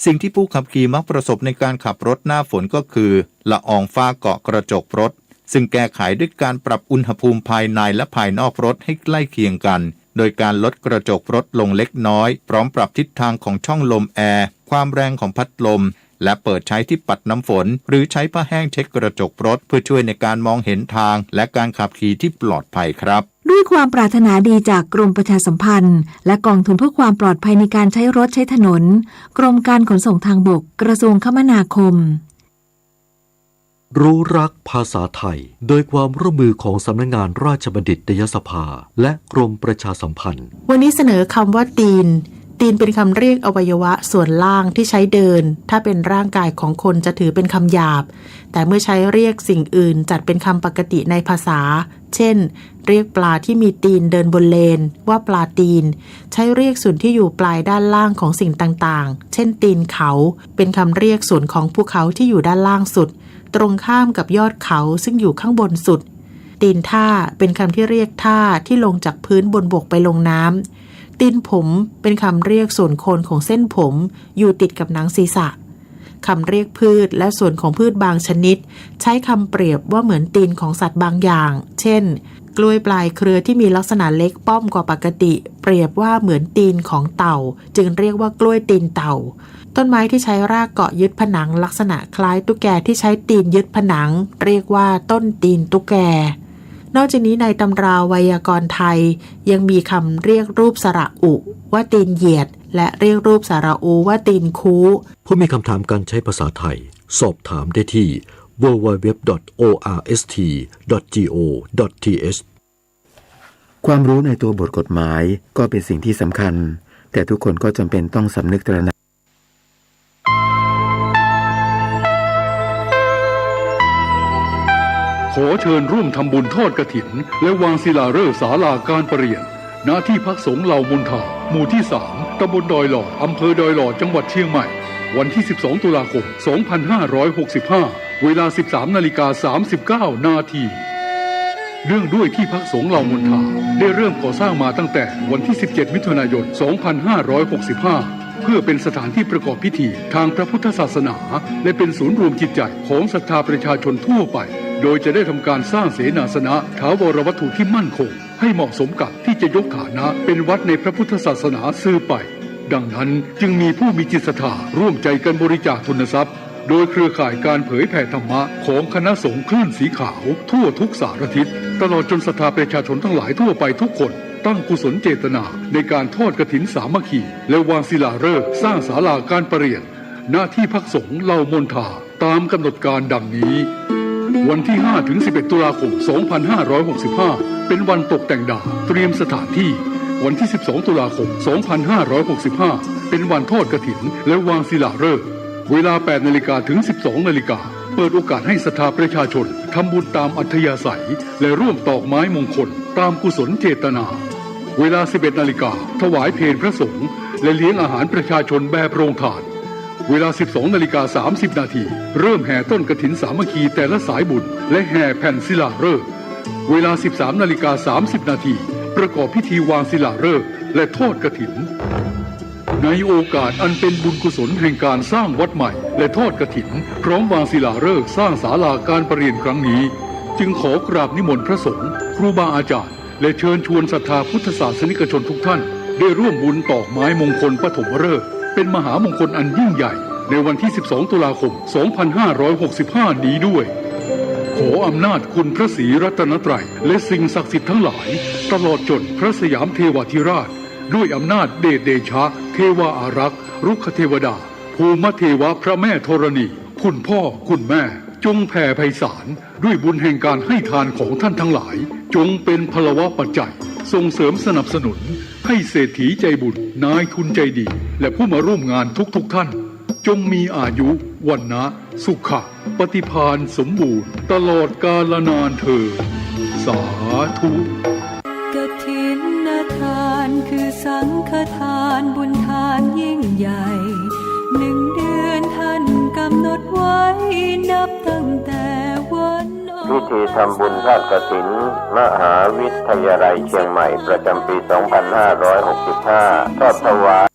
สิ่งที่ผู้ขับขี่มักประสบในการขับรถหน้าฝนก็คือละอองฝ้าเกาะกระจกรถซึ่งแก้ไขด้วยการปรับอุณหภูมิภายในและภายนอกรถให้ใกล้เคียงกันโดยการลดกระจกรถลงเล็กน้อยพร้อมปรับทิศทางของช่องลมแอร์ความแรงของพัดลมและเปิดใช้ที่ปัดน้ำฝนหรือใช้ผ้าแห้งเช็ดกระจกรถเพื่อช่วยในการมองเห็นทางและการขับขี่ที่ปลอดภัยครับด้วยความปรารถนาดีจากกรมประชาสัมพันธ์และกองทุนเพื่อความปลอดภัยในการใช้รถใช้ถนนกรมการขนส่งทางบกกระทรวงคมนาคมรู้รักภาษาไทยโดยความร่วมมือของสำนักงานราชบัณฑิตยสภาและกรมประชาสัมพันธ์วันนี้เสนอคำว่าตีนเป็นคำเรียกอวัยวะส่วนล่างที่ใช้เดินถ้าเป็นร่างกายของคนจะถือเป็นคำหยาบแต่เมื่อใช้เรียกสิ่งอื่นจัดเป็นคำปกติในภาษาเช่นเรียกปลาที่มีตีนเดินบนเลนว่าปลาตีนใช้เรียกส่วนที่อยู่ปลายด้านล่างของสิ่งต่างๆเช่นตีนเขาเป็นคำเรียกส่วนของภูเขาที่อยู่ด้านล่างสุดตรงข้ามกับยอดเขาซึ่งอยู่ข้างบนสุดตีนท่าเป็นคำที่เรียกท่าที่ลงจากพื้นบนบกไปลงน้ำตีนผมเป็นคำเรียกส่วนโคนของเส้นผมอยู่ติดกับหนังศีรษะคำเรียกพืชและส่วนของพืชบางชนิดใช้คำเปรียบว่าเหมือนตีนของสัตว์บางอย่างเช่นกล้วยปลายเครือที่มีลักษณะเล็กป้อมกว่าปกติเปรียบว่าเหมือนตีนของเต่าจึงเรียกว่ากล้วยตีนเต่าต้นไม้ที่ใช้รากเกาะยึดผนังลักษณะคล้ายตุ๊กแกที่ใช้ตีนยึดผนังเรียกว่าต้นตีนตุ๊กแก นอกจากนี้ในตำราไวยากรณ์ไทยยังมีคำเรียกรูปสระอุว่าตีนเหยียดและเรียกรูปสระอูว่าตีนคูผู้มีคำถามการใช้ภาษาไทยสอบถามได้ที่ www.orst.go.th ความรู้ในตัวบทกฎหมายก็เป็นสิ่งที่สำคัญแต่ทุกคนก็จำเป็นต้องสำนึกตระหนักขอเชิญร่วมทำบุญทอดกฐินและวางศิลาฤกษ์ศาลาการประเรียนณที่พักสงฆ์เหล่ามนทาหมู่ที่ 3 ตำบลดอยหล่ออำเภอดอยหล่อจังหวัดเชียงใหม่วันที่ 12 ตุลาคม 2565 เวลา 13:39 นาทีเนื่องด้วยที่พักสงฆ์เหล่ามนทาได้เริ่มก่อสร้างมาตั้งแต่วันที่ 17 มิถุนายน 2565 เพื่อเป็นสถานที่ประกอบพิธีทางพระพุทธศาสนาและเป็นศูนย์รวมจิตใจของศรัทธาประชาชนทั่วไปโดยจะได้ทำการสร้างเสนาสนะถาวรวัตถุที่มั่นคงให้เหมาะสมกับที่จะยกฐานะเป็นวัดในพระพุทธศาสนาสืบไปดังนั้นจึงมีผู้มีจิตศรัทธาร่วมใจกันบริจาคทุนทรัพย์โดยเครือข่ายการเผยแผ่ธรรมะของคณะสงฆ์คลื่นสีขาวทั่วทุกสารทิศตลอดจนศรัทธาประชาชนทั้งหลายทั่วไปทุกคนตั้งกุศลเจตนาในการทอดกฐินสามัคคีและวางศิลาฤกษ์สร้างศาลาการประเรียนหน้าที่พักสงฆ์เหล่ามนทาตามกำหนดการดังนี้วันที่ 5-11 ตุลาคม 2565 เป็นวันตกแต่งดาเตรียมสถานที่วันที่ 12 ตุลาคม 2565 เป็นวันทอดกฐินและวางศิลาฤกษ์เวลา 8 นาฬิกาถึง 12 นาฬิกาเปิดโอกาสให้ศรัทธาประชาชนทำบุญตามอัธยาศัยและร่วมตอกไม้มงคลตามกุศลเจตนาเวลา 11 นาฬิกาถวายเพลพระสงฆ์และเลี้ยงอาหารประชาชนแบบโรงทานเวลา 12:30 นาทีเริ่มแห่ต้นกฐินสามัคคีแต่ละสายบุญและแห่แผ่นศิลาฤกษ์เวลา 13:30 นาทีประกอบพิธีวางศิลาฤกษ์และทอดกฐินในโอกาสอันเป็นบุญกุศลแห่งการสร้างวัดใหม่และทอดกฐินพร้อมวางศิลาฤกษ์สร้างศาลาการประเรียนครั้งนี้จึงขอกราบนิมนต์พระสงฆ์ครูบาอาจารย์และเชิญชวนศรัทธาพุทธศาสนิกชนทุกท่านได้ร่วมบุญตอกไม้มงคลปฐมฤกษ์เป็นมหามงคลอันยิ่งใหญ่ในวันที่ 12 ตุลาคม 2565 นี้ด้วยขออำนาจคุณพระศรีรัตนตรัยและสิ่งศักดิ์สิทธิ์ทั้งหลายตลอดจนพระสยามเทวาธิราชด้วยอำนาจเดชเดชะเทวาอารักษ์รุกขเทวดาภูมิเทวะพระแม่ธรณีคุณพ่อคุณแม่จงแผ่ไพศาลด้วยบุญแห่งการให้ทานของท่านทั้งหลายจงเป็นพลวะปัจจัยส่งเสริมสนับสนุนให้เศรษฐีใจบุญนายทุนใจดีและผู้มาร่วมงานทุกท่านจงมีอายุวันนะสุขะปฏิภาณสมบูรณ์ตลอดกาลนานเถิดสาธุกฐินทานคือสังฆทานบุญทานยิ่งใหญ่1 เดือนท่านกำหนดไว้นับตั้งแต่วันพิธีทำบุญทอดกฐินมหาวิทยาลัยเชียงใหม่ประจำปี 2565 ทอดถวาย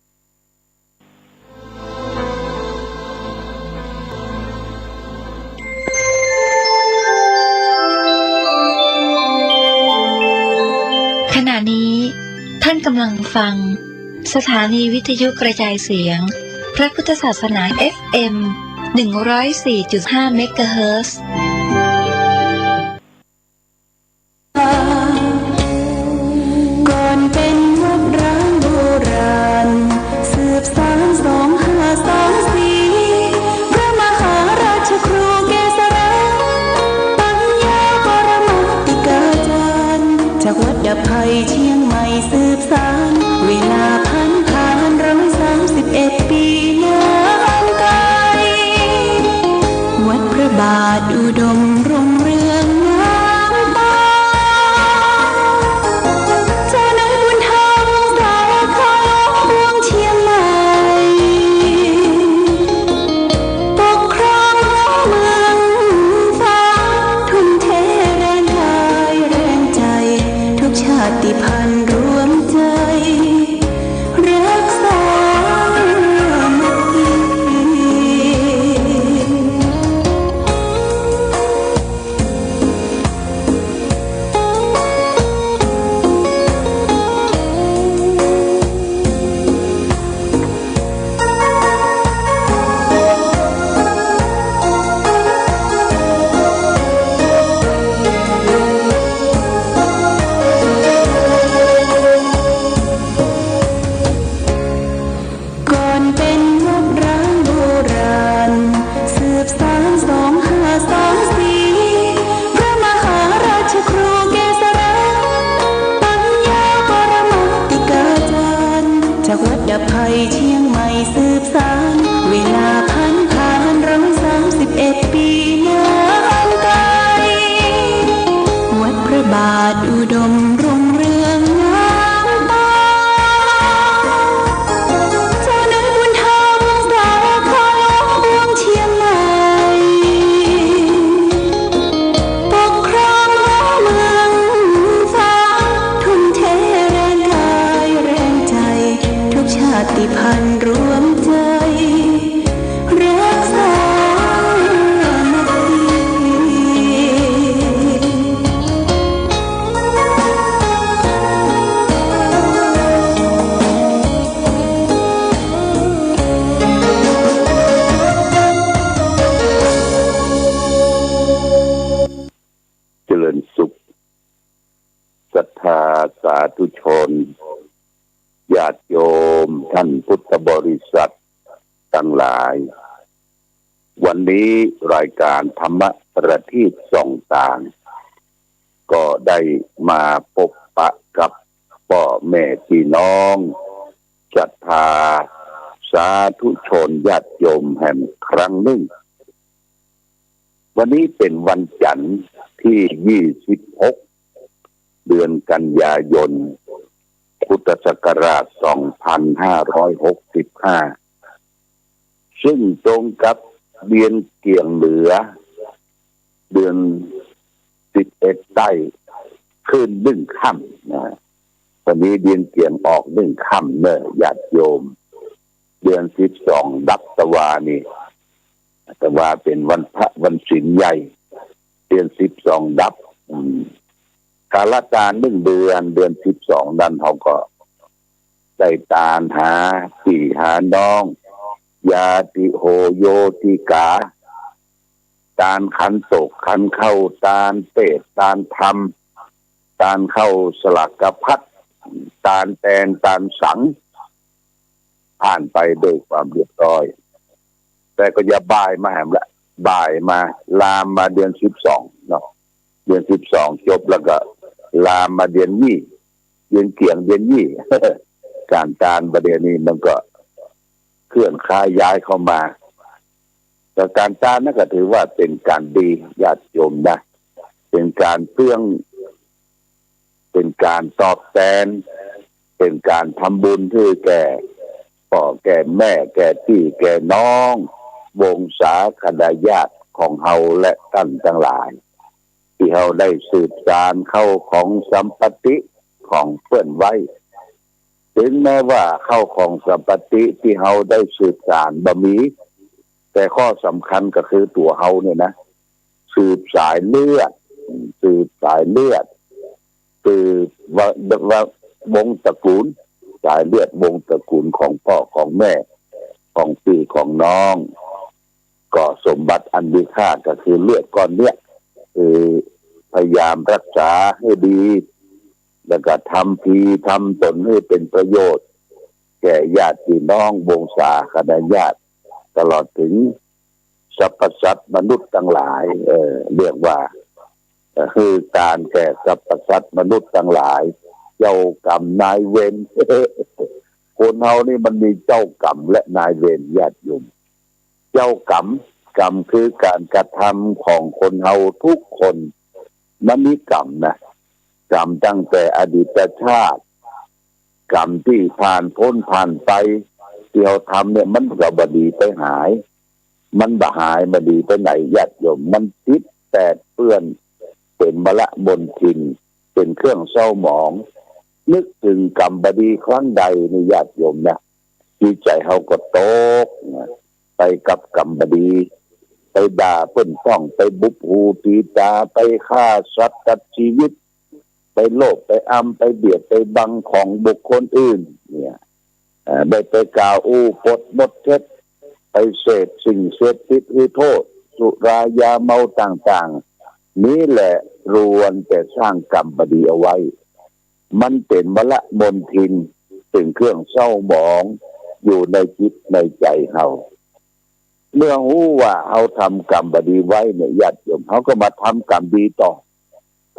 ขณะนี้ท่านกำลังฟังสถานีวิทยุกระจายเสียงพระพุทธศาสนา FM 104.5 เมกะเฮิรตซ์ก่อนเป็นวัดร้างโบราณสืบสาน2524พระมหาราชครูเกษราปัญญาปรมาติกาจารย์จากวัดดับไพเชียงใหม่สืบสานเวลา1,131 ปีนานไกลวัดพระบาทอุด เชียงใหม่สืบสานเวลาผ่าน131 ปีนานไกลวัดพระบาทอุดมรุ่งเรืองงามตาเจ้าเนื้อบุญธรรมสาวของเมืองเชียงใหม่ปกครองเมืองฟ้าทุ่มเทแรงกายแรงใจทุกชาติพันธุ์รวมใจรักษาเจริญสุขศรัทธาสาธุชนญาติโยมท่านพุทธบริษัททั้งหลาย วันนี้รายการธรรมประทีปส่องต่าง ก็ได้มาพบปะกับพ่อแม่พี่น้องศรัทธาสาธุชนญาติโยมแห่งครั้งหนึ่ง วันนี้เป็นวันจันทร์ที่26เดือนกันยายนพุทธศักราช2565ซึ่งตรงกับเดือนเกี่ยงเหนือเดือน11ใต้ขึ้น1ค่ำนะวันนี้เดือนเกี่ยงออก1ค่ำเนอะญาติโยมเดือน12ดับตะวานี่แต่ว่าเป็นวันพระวันศีลใหญ่เดือน12ดับกาลตา1เดือน12นั้นเขาก็ได้ตานหาพี่หาน้องญาติโหโยติกาตานขันตกขันเข้าตานเปตตานธรรมตานเข้าสลักกพัดตานแตนตานสังผ่านไปด้วยความเรียบร้อยแต่ก็อย่าบ่ายมาแหมละบ่ายมาลามมาเดือน12เนาะเดือน12จบแล้วก็ลามมาเดือน20เดือนเกี่ยงเดือน20การตานประเดี๋ยวนี้มันก็เคลื่อนค้ายย้ายเข้ามาแต่การตานนั่นก็ถือว่าเป็นการดีญาติโยมนะเป็นการเพื่องเป็นการตอบแทนเป็นการทำบุญให้แก่พ่อแก่แม่แก่พี่แก่น้องวงศาคณาญาติของเฮาและท่านทั้งหลายที่เฮาได้สืบสานเข้าของสัมปติของเพื่อนไว้ถึงแม้ว่าเข้าของสัมปติที่เฮาได้สืบสานบ่มีแต่ข้อสำคัญก็คือตัวเฮาเนี่ยนะสืบสายเลือดสืบสายเลือดคือว่าวงตระกูลสายเลือดวงตระกูลของพ่อของแม่ของพี่ของน้องก็สมบัติอันมีค่าก็คือเลือดก้อนเนี้ยคือพยายามรักษาให้ดีแล้วก็ทำทีทำตนให้เป็นประโยชน์แก่ญาติพี่น้องวงศาคณาญาติตลอดถึงสรรพสัตว์มนุษย์ทั้งหลายเรียกว่าคือการแก่สรรพสัตว์มนุษย์ทั้งหลายเจ้ากรรมนายเวรคนเฮานี่มันมีเจ้ากรรมและนายเวรญาติโยมเจ้ากรรมคือการกระทำของคนเฮาทุกคนมันมีกรรมนะกรรมตั้งแต่อดีตชาติกรรมที่ผ่านพ้นผ่านไปที่เราทำเนี่ยมันก็บดีไปหายมันบ่หายบดีไปไหนญาติโยมมันติดแต่เปื้อนเป็นมละมนทินเป็นเครื่องเศร้าหมองนึกถึงกรรมบดีครั้งใดในญาติโยมนะจิตใจเขาก็ตกไปกับกรรมบดีไปด่าเปิ้นต้องไปบุบหูตีตาไปฆ่าสัตว์ตัดชีวิตไปโลภไปอำไปเบียดไปบังของบุคคลอื่นเนี่ยได้ไปกล่าวอู้ปดมดเท็จไปเสพสิ่งเสพติดให้โทษสุรายาเมาต่างๆนี่แหละรวนแต่สร้างกรรมบดีเอาไว้มันเป็นมละมนทินถึงเครื่องเศร้าหมองอยู่ในจิตในใจเฮาเมื่อรู้ว่าเฮาทำกรรมบดีไว้เนี่ยญาติโยมเฮาก็มาทำกรรมดีต่อ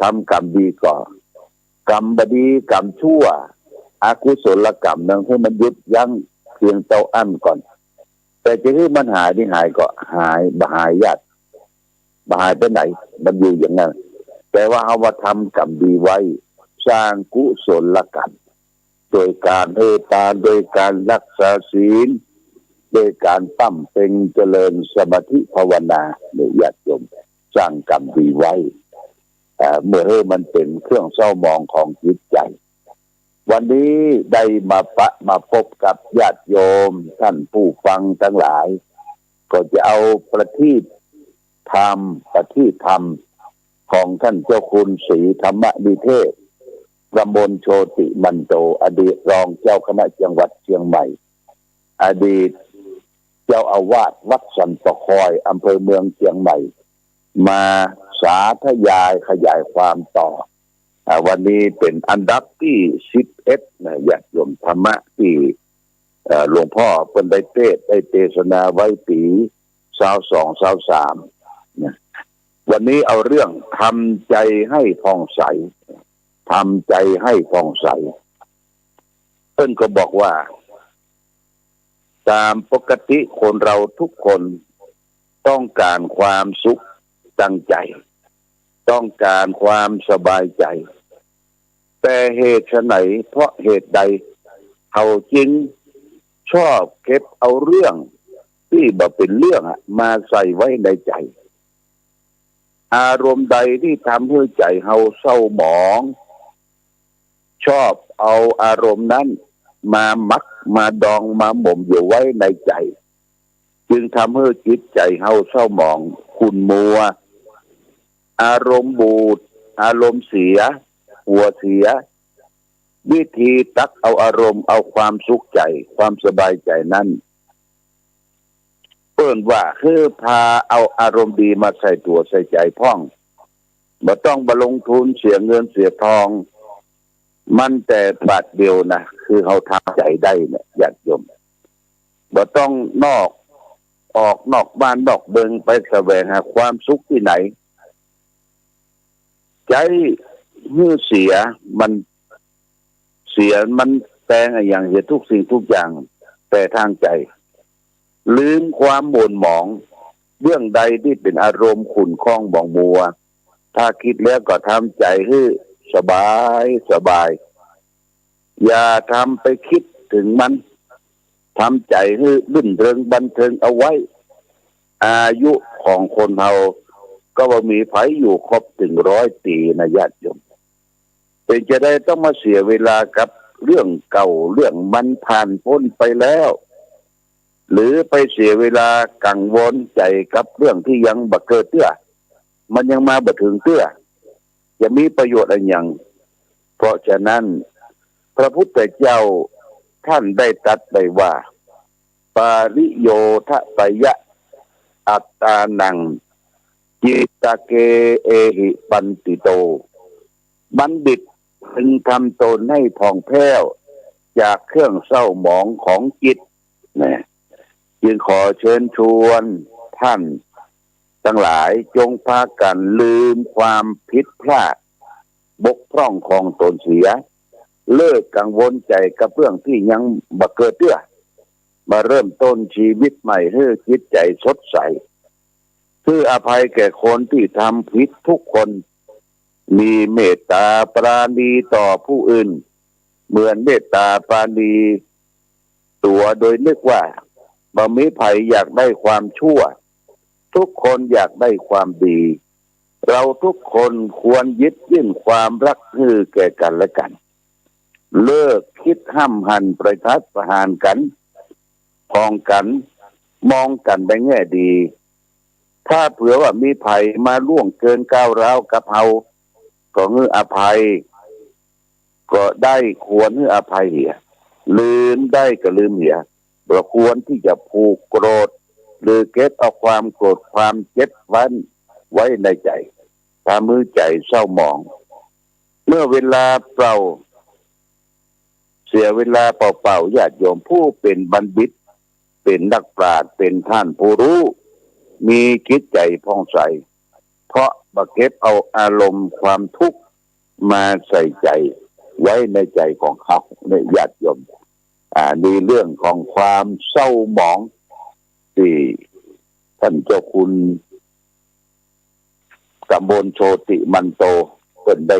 ทำกรรมดีก่อนกรรมบดีกรรมชั่วอกุศลกรรมนั้นให้มันหยุดยั้ง เพียงเต้าอั้นก่อนแต่จะให้มันหายที่หายก็หายบ่หายญาติบ่หายไปไหนมันอยู่อย่างนั้นแต่ว่าเอามาทำกรรมดีไว้สร้างกุศลกรรมโดยการเมตตาโดยการรักษาศีลโดยการตั้งเป็นเจริญสมาธิภาวนาในญาติโยมสร้างกรรมดีไว้เมื่อมันเป็นเครื่องเศร้าหมองของจิตใจวันนี้ได้มาพบกับญาติโยมท่านผู้ฟังทั้งหลายก็จะเอาประทีปธรรมของท่านเจ้าคุณศรีธรรมนิเทศประมลโชติมันโตอดีตรองเจ้าคณะจังหวัดเชียงใหม่อดีตเจ้าอาวาสวัดสันตะคอยอำเภอเมืองเชียงใหม่มาสาธยายขยายความต่อวันนี้เป็นอันดับที่11นะญาติโยมธรรมะที่หลวงพ่อเพิ่นได้เทศนาไว้ปี22-23นะวันนี้เอาเรื่องทำใจให้ผ่องใสทำใจให้ผ่องใสเพิ่นก็บอกว่าตามปกติคนเราทุกคนต้องการความสุขตั้งใจต้องการความสบายใจแต่เหตุไฉนเพราะเหตุใดเขาจึงชอบเก็บเอาเรื่องที่บ่เป็นเรื่องมาใส่ไว้ในใจอารมณ์ใดที่ทำให้ใจเฮาเศร้าหมองชอบเอาอารมณ์นั้นมามักมาดองมาหม่มอยู่ไว้ในใจจึงทำให้จิตใจเฮาเศร้าหมองขุ่นมัวอารมณ์บูดอารมณ์เสียหัวเสียวิธีตักเอาอารมณ์เอาความสุขใจความสบายใจนั้นเปิ้นว่าคือพาเอาอารมณ์ดีมาใส่ตัวใส่ใจพ่องบ่ต้องบ่ลงทุนเสียเงินเสียทองมันแต่บาทเดียวนะคือเฮาทำใจได้เนี่ยญาติโยมบ่ต้องออกนอกบ้านนอกเบิงไปแสวงหาความสุขที่ไหนใจมือเสียมันแปลงอย่างเหตุทุกสิ่งทุกอย่างแต่ทางใจลืมความหม่นหมองเรื่องใดที่เป็นอารมณ์ขุ่นข้องบ่องมัวถ้าคิดแล้วก็ทำใจให้สบายอย่าทำไปคิดถึงมันทำใจให้รื่นเริงบันเทิงเอาไว้อายุของคนเราก็บ่มีไผอยู่ครบถึง100 ปีนะญาติโยมเป็นจะได้ต้องมาเสียเวลากับเรื่องเก่าเรื่องมันผ่านพ้นไปแล้วหรือไปเสียเวลากังวลใจกับเรื่องที่ยังบ่เกิดเตื้อมันยังมาบ่ถึงเตื้อจะมีประโยชน์อะไรอย่างเพราะฉะนั้นพระพุทธเจ้าท่านได้ตรัสไว้ว่าปาริโยทะปยะอัตตานังจิตเกเอหิปันติโตบัณฑิตพึงทำตนให้ผ่องแผ้วจากเครื่องเศร้าหมองของจิตนะจึงขอเชิญชวนท่านทั้งหลายจงพากันลืมความผิดพลาดบกพร่องของตนเสียเลิกกังวลใจกับเรื่องที่ยังบ่เกิดเตื้อมาเริ่มต้นชีวิตใหม่ให้จิตใจสดใสคืออภัยแก่คนที่ทำผิดทุกคนมีเมตตาปราณีต่อผู้อื่นเหมือนเมตตาปราณีตัวโดยนึกว่าบ่มีไผอยากได้ความชั่วทุกคนอยากได้ความดีเราทุกคนควรยึดยิ่งความรักให้แก่กันและกันเลิกคิดห้ำหั่นประทัดประหารกันพองกันมองกันในแง่ดีถ้าเผื่อว่ามีภัยมาล่วงเกินก้าวร้าวกับเฮาก็ให้อภัยก็ได้ควรให้อภัยเหียลืมได้ก็ลืมเหียบ่ควรที่จะผูกโกรธหรือเก็บเอาความโกรธความเจ็บไว้ในใจถ้ามือใจเศร้าหมองเมื่อเวลาเปล่าเสียเวลาเปล่าๆญาติโยมผู้เป็นบัณฑิตเป็นนักปราชญ์เป็นท่านผู้รู้มีจิตใจผ่องใสเพราะบ่เก็บเอาอารมณ์ความทุกข์มาใส่ใจไว้ในใจของเขาในญาติโยม ในเรื่องของความเศร้าหมองที่ท่านเจ้าคุณกำบลโชติมันโตเป็นได้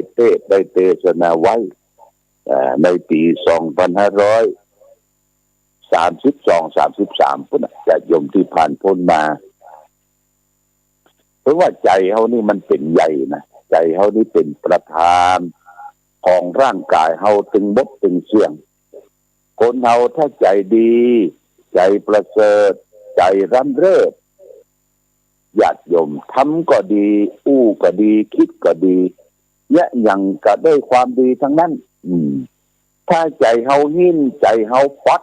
เทศนาไว้ในปี2532-33พุ่นจะยมที่ผ่านพ้นมาเพราะว่าใจเขานี่มันเป็นใหญ่นะใจเขานี่เป็นประธานของร่างกายเขาตึงบดตึงเสียงคนเราถ้าใจดีใจประเสริฐใจร่ำเริดญาติโยมทำก็ดีอู้ก็ดีคิดก็ดีเนี่ยยังก็ได้ความดีทั้งนั้นถ้าใจเฮาหิ้นใจเฮาฟัด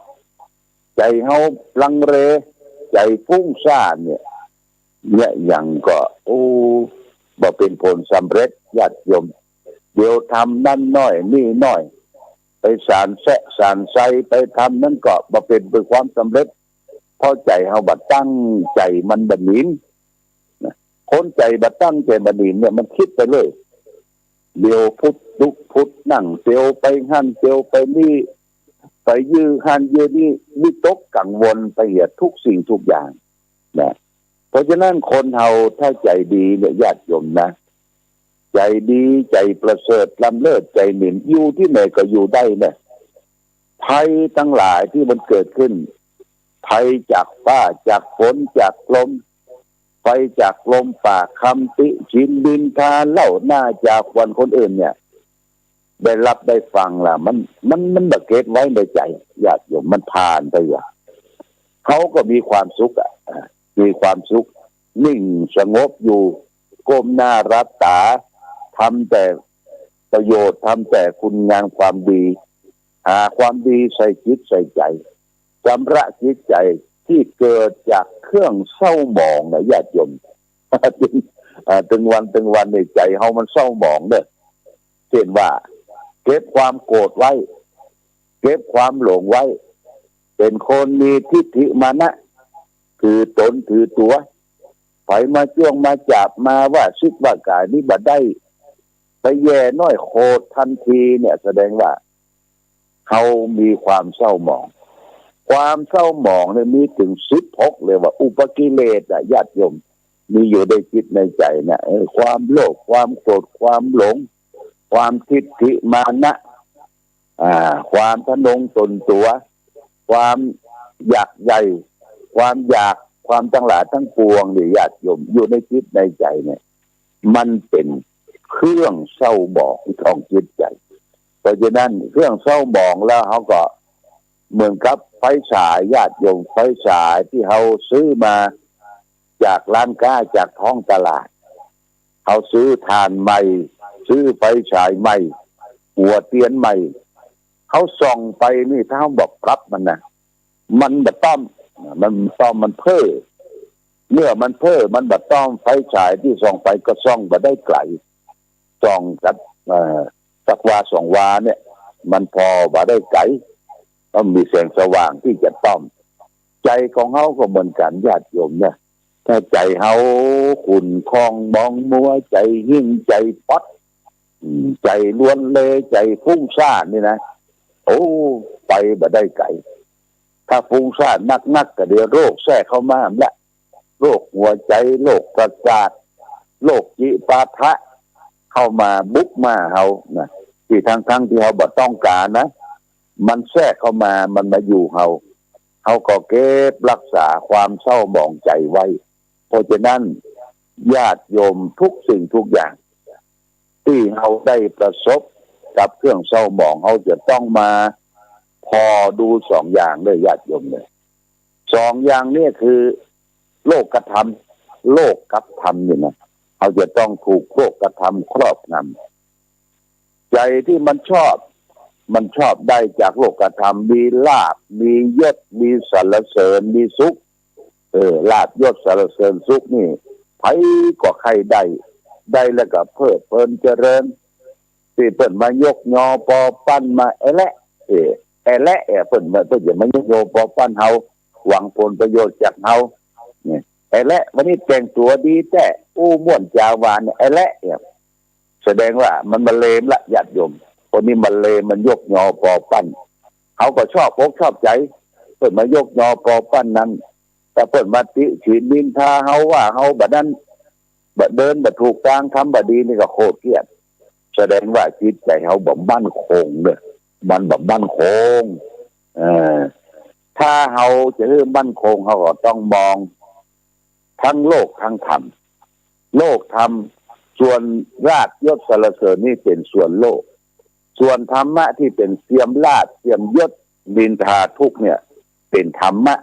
ใจเฮาลังเลใจฟุ้งซ่านเนี่ยยังก็บ่เป็นผลสำเร็จญาติโยมเดี๋ยวทำนั่นน้อยนี่น้อยไปสานแสะสานไซไปทำนั่นก็บ่เป็นไปความสำเร็จเพราะใจเฮาบ่ตั้งใจมันบ่หนิมคนใจบ่ตั้งใจบ่หนิมเนี่ยมันคิดไปเลยเดี๋ยวพุทธลุกพุทธนั่งเตียวไปหั่นเตียวไปนี่ไปยื้อหั่นยื้อนี่วิตกกังวลไปเหยียดทุกสิ่งทุกอย่างนะเพราะฉะนั้นคนเฮาถ้าใจดีเนี่ยญาติโยมนะใจดีใจประเสริฐล้ำเลิศใจหมิ่นอยู่ที่ไหนก็อยู่ได้เนี่ยภัยทั้งหลายที่มันเกิดขึ้นภัยจากฟ้าจากฝนจากลมไฟจากลมปากคำติชินดินทาเล่าหน้าจากวันคนอื่นเนี่ยได้รับได้ฟังล่ะมันบะเก็ตไว้ในใจญาติโยมมันผ่านไปอ่ะเขาก็มีความสุขมีความสุขนิ่งสงบอยู่ก้มหน้ารับตาทำแต่ประโยชน์ทำแต่คุณงามความดีหาความดีใส่จิตใส่ใจชำระจิตใจที่เกิดจากเครื่องเศร้าหมองนะญาติโยมตึงวันในใจเฮามันเศร้าหมองเด้อเช่นว่าเก็บความโกรธไว้เก็บความหลงไว้เป็นคนมีทิฏฐิมานะคือตนถือตัวไผมาจ้วงมาจับมาว่าชิดว่ากายนี้บ่ได้ไปแย่น้อยโคตรทันทีเนี่ยแสดงว่าเขามีความเศร้าหมองความเศร้าหมองเนี่ยมีถึง16เลยว่าอุปกิเลสญาติโยมมีอยู่ในจิตในใจนะความโลภความโกรธความหลงความทิฏฐิมานะความทะนงตนตัวความอยากใหญ่ความอยากความทั้งหลายทั้งปวงนี่ญาติโยมอยู่ในจิตในใจเนี่ยมันเป็นเครื่องเศร้าหมองของจิตใจเพราะฉะนั้นเครื่องเศร้าหมองแล้วเขาก็เหมือนกับไฟฉายญาติโยมไฟฉายที่เขาซื้อมาจากร้านค้าจากท้องตลาดเขาซื้อถ่านใหม่ซื้อไฟฉายใหม่หัวเตียนใหม่เขาส่องไปนี่ถ้าเขาบอกปรับมันนะมันแบบต้อมมันเพ้อเมื่อมันเพ้อมันแบบต้อมไฟฉายที่ส่องไปก็ส่องไปได้ไกลส่องกับสักวาสองวาเนี่ยมันพอว่าได้ไกลต้องมีแสงสว่างที่จะต้อมใจของเขาก็เหมือนกันญาติโยมเนี่ยถ้าใจเขาขุ่นคลองมองมัวใจหิ้งใจป๊อดใจล้วนเลใจฟุ้งซ่านนี่นะไปบ่ได้ไกลถ้าฟุ้งซ่านนักก็เดี๋ยวโรคแทรกเข้ามาละโรคหัวใจโรคประสาทโรคจิปาถะเข้ามาบุกมาเฮานะที่ทั้งที่เฮาบ่ต้องการนะมันแทรกเข้ามามันมาอยู่เฮาก็เก็บรักษาความเศร้าหมองใจไว้เพราะฉะนั้นญาติโยมทุกสิ่งทุกอย่างที่เฮาได้ประสบกับเครื่องเศร้าหมองเฮาจะต้องมาพอดู2อย่างเลยญาติโยมเลย2อย่างนี้คือโลกกธรรมโลกกับธรรมนี่นะเขาจะต้องถูกโลกกธรรมครอบงำใจที่มันชอบได้จากโลกธรรมมีลาภมียศมีสรรเสริญมีสุขลาภยศสรรเสริญสุขนี่ไผก็ใครได้แล้วก็เพิ่มเพลินเจริญที่เพิ่นมายกยอปอปั้นมาเพิ่นจะมายกยอปอปั้นเฮาหวังผลประโยชน์จากเฮาเนี่ยวันนี้แต่งตัวดีแต่ม่วนจาวานเนี่ยแสดงว่ามันมาเลมละญาติโยมคนนี้มันเลมมันยกยอปอปั้นเฮ เขาก็ชอบอกชอบใจเปิดมายกยอปอปั้นนั้นแต่เปิดมาติฉีดนินทาเฮาว่าเฮาบัดนั้นบัดเดินบัดถูกทางทำบัดดีนี่ก็โคตรเกลียดแสดงว่าจิตใจเฮาบ่มั่นคงเด้อมันบ่มั่นคงถ้าเฮาจะให้มั่นคงเฮาก็ต้องมองทั้งโลกทั้งธรรมโลกธรรมส่วนราชยศสรรเสริญนี่เป็นส่วนโลกส่วนธรรมะที่เป็นเสียมราชเสียมยศนินทาทุกเนี่ยเป็นธรรมะ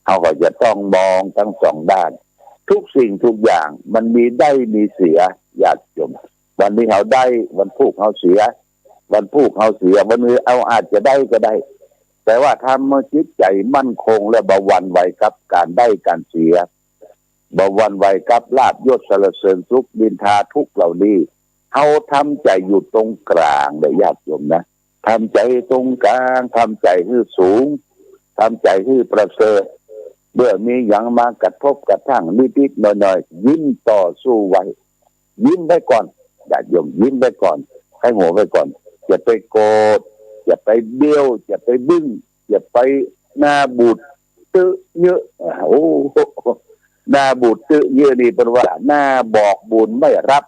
เขาก็จะต้องมองทั้งสองด้านทุกสิ่งทุกอย่างมันมีได้มีเสียญาติโยมวันนี้เขาได้วันพรุ่งเขาเสียวันพรุ่งเขาเสียวันนี้เอาอาจจะได้ก็ได้แต่ว่าทำเมื่อจิตใจมั่นคงและบ่หวั่นไหวกับการได้การเสียบ่หวั่นไหวกับลาภยศสรรเสริญสุขนินทาทุกเหล่านี้เขาทำใจอยู่ตรงกลางเลยญาติโยมนะทำใจตรงกลางทำใจให้สูงทำใจให้ประเสริฐเมื่อมีอย่างมากระทบกระทั่งนิดๆหน่อยๆยิ้มต่อสู้ไว้ยิ้มไว้ก่อนญาติโยมยิ้มไว้ก่อนให้หัวไว้ก่อนอย่าไปโกรธอย่าไปเบี้ยวอย่าไปบึ้งอย่าไปหน้าบูดตื้อเยอะโอ้หน้าบูดตื้อเยอะนี่เป็นว่าหน้าบอกบุญไม่รับ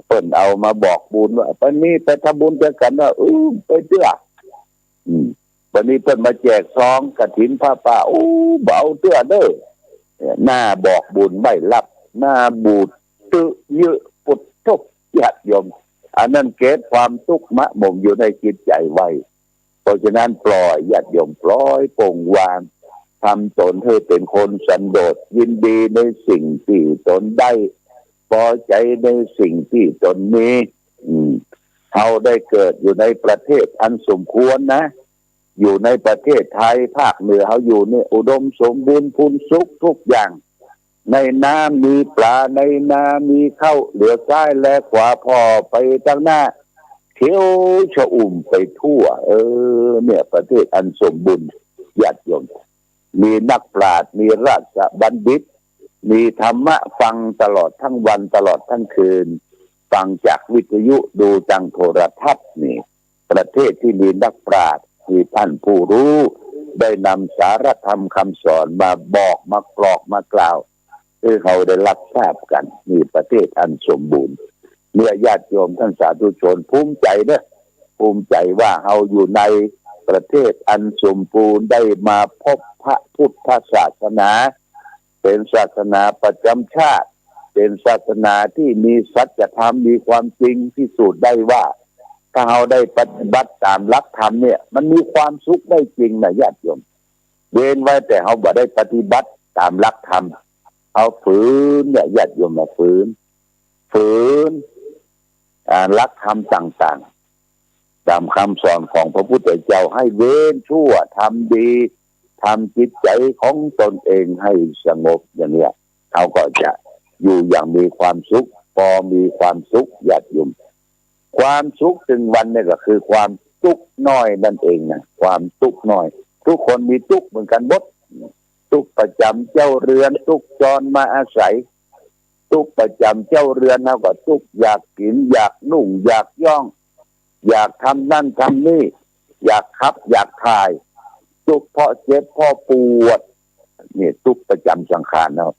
เปิ้นเอามาบอกบุญว่าวันนี้ไปทำบุญกันว่าไปเตื้อวันนี้เปิ้นมาแจกซองกฐินผ้าป่าเบาเตื้อเด้อหน้าบอกบุญไม่รับหน้าบูดตื้อเยอะปุดทุกญาติโยมอันนั้นเก็บความทุกข์มะม่วงอยู่ในจิตใจไว้เพราะฉะนั้นปล่อยญาติโยมปล่อยปล่งวางทำตนให้เป็นคนสันโดษยินดีในสิ่งที่ตนได้พอใจในสิ่งที่ตนมีเขาได้เกิดอยู่ในประเทศอันสมควรนะอยู่ในประเทศไทยภาคเหนือเขาอยู่ในอุดมสมบูรณ์พูนสุขทุกอย่างในน้ำมีปลาในนามีข้าวเหลือซ้ายและขวาพอไปตั้งหน้าเที่ยวชอุ่มไปทั่วเนี่ยประเทศอันสมบูรณ์ญาติโยมมีนักปราชญ์มีราชบัณฑิตมีธรรมะฟังตลอดทั้งวันตลอดทั้งคืนฟังจากวิทยุดูจังโทรทัศน์นี่ประเทศที่มีนักปราชญ์มีท่านผู้รู้ได้นำสารธรรมคำสอนมาบอกมากรอกมากล่าวให้เขาได้รับทราบกันมีประเทศอันสมบูรณ์เมื่อญาติโยมท่านสาธุชนภูมิใจเด้อภูมิใจว่าเราอยู่ในประเทศอันสมบูรณ์ได้มาพบพระพุทธศาสนาเป็นศาสนาประจำชาติเป็นศาสนาที่มีสัจธรรมมีความจริงพิสูจน์ได้ว่าถ้าเราได้ปฏิบัติตามหลักธรรมเนี่ยมันมีความสุขได้จริงนะญาติโยมเว้นไว้แต่เราบ่ได้ปฏิบัติตามหลักธรรมเอาฝืนเนี่ยญาติโยมมาฝืนหลักธรรมต่างๆตามคำสอนของพระพุทธเจ้าให้เว้นชั่วทำดีทำจิตใจของตนเองให้สงบอย่างเนี้ยเขาก็จะอยู่อย่างมีความสุขพอมีความสุขญาติโยมความสุขถึงวันนี่ก็คือความทุกข์น้อยนั่นเองนะความทุกข์น้อยทุกคนมีทุกข์เหมือนกันหมดทุกข์ประจำเจ้าเรือนทุกข์จรมาอาศัยทุกข์ประจำเจ้าเรือนเขาก็ทุกข์อยากกินอยากนุ่งอยากย่องอยากทำนั่นทำนี่อยากขับอยากถ่ายทุกข์เพราะเจ็บเพราะปวดนี่ทุกข์ประจำสังขารเนาะ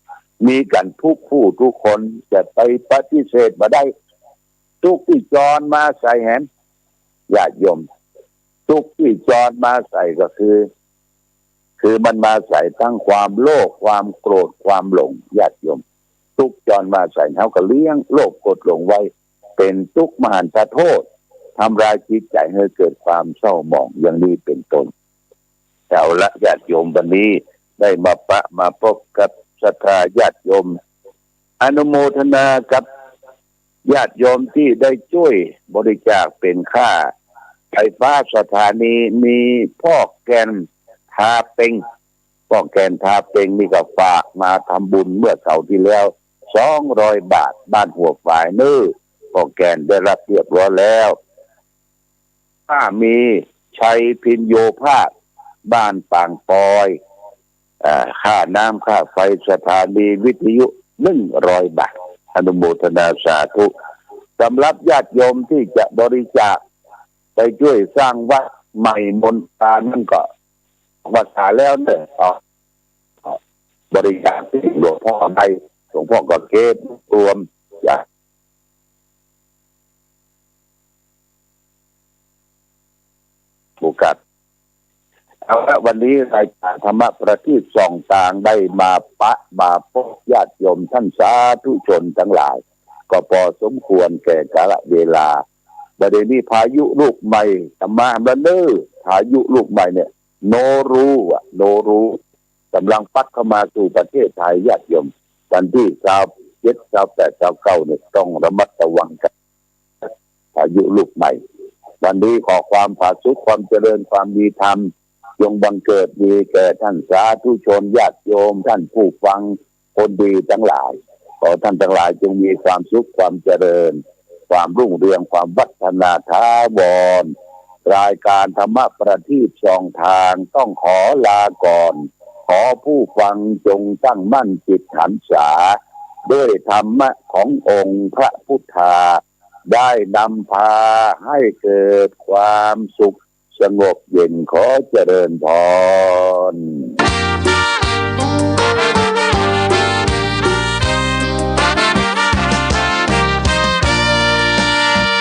มีกันทุกผู้ทุกคนจะไปปฏิเสธมาได้ทุกข์ที่จรมาใส่แหนญาติโยมทุกข์ที่จรมาใส่ก็คือมันมาใส่ทั้งความโลภความโกรธความหลงญาติโยมทุกข์จรมาใส่เขาก็เลี้ยงโลภโกรธหลงไว้เป็นทุกข์มหันตโทษทำลายจิตใจให้เกิดความเศร้าหมองอย่างนี้เป็นต้นเอาละญาติโยมวันนี้ได้มาพบกับศรัทธาญาติโยมอนุโมทนากับญาติโยมที่ได้ช่วยบริจาคเป็นค่าไฟฟ้าสถานีมีพ่อแกนทาเป็งพ่อแกนทาเป็งนี่ก็ฝากมาทำบุญเมื่อเสาร์ที่แล้ว200 บาทบ้านหัวฝ่ายพ่อแกนได้รับเรียบร้อยแล้วถ้ามีชัยพินโยภาคบ้านปางปอยค่าน้ำค่าไฟสถานีวิทยุ100 บาทอนุโมทนาสาธุสำหรับญาติโยมที่จะบริจาคไปช่วยสร้างวัด ใหม่มนตรานั่นก็ภาษาแล้วเนี่ยบริการที่หลวงพ่อใดหลวงพ่อก็เก็บรวมอย่างโอกาสเอาละวันนี้รายการธรรมะประทีปส่องต่างได้มาพบญาติโยมท่านสาธุชนทั้งหลายก็พอสมควรแก่กาลเวลาประเดี๋ยวนี้พายุลูกใหม่ธรรมะบันเนอร์พายุลูกใหม่เนี่ยโนรูกำลังพัดเข้ามาสู่ประเทศไทยญาติโยมวันที่27 28 29เนี่ยต้องระมัดระวังกันพายุลูกใหม่วันนี้ขอความผาสุกความเจริญความดีธรรมจงบังเกิดมีแก่ท่านสาธุชนญาติโยมท่านผู้ฟังคนดีทั้งหลายขอท่านทั้งหลายจงมีความสุขความเจริญความรุ่งเรืองความวัฒนาถาวรรายการธรรมะประทีปส่องทางต้องขอลาก่อนขอผู้ฟังจงตั้งมั่นจิตหันษาด้วยธรรมะขององค์พระพุทธาได้นำพาให้เกิดความสุขสงบเย็นขอเจริญพร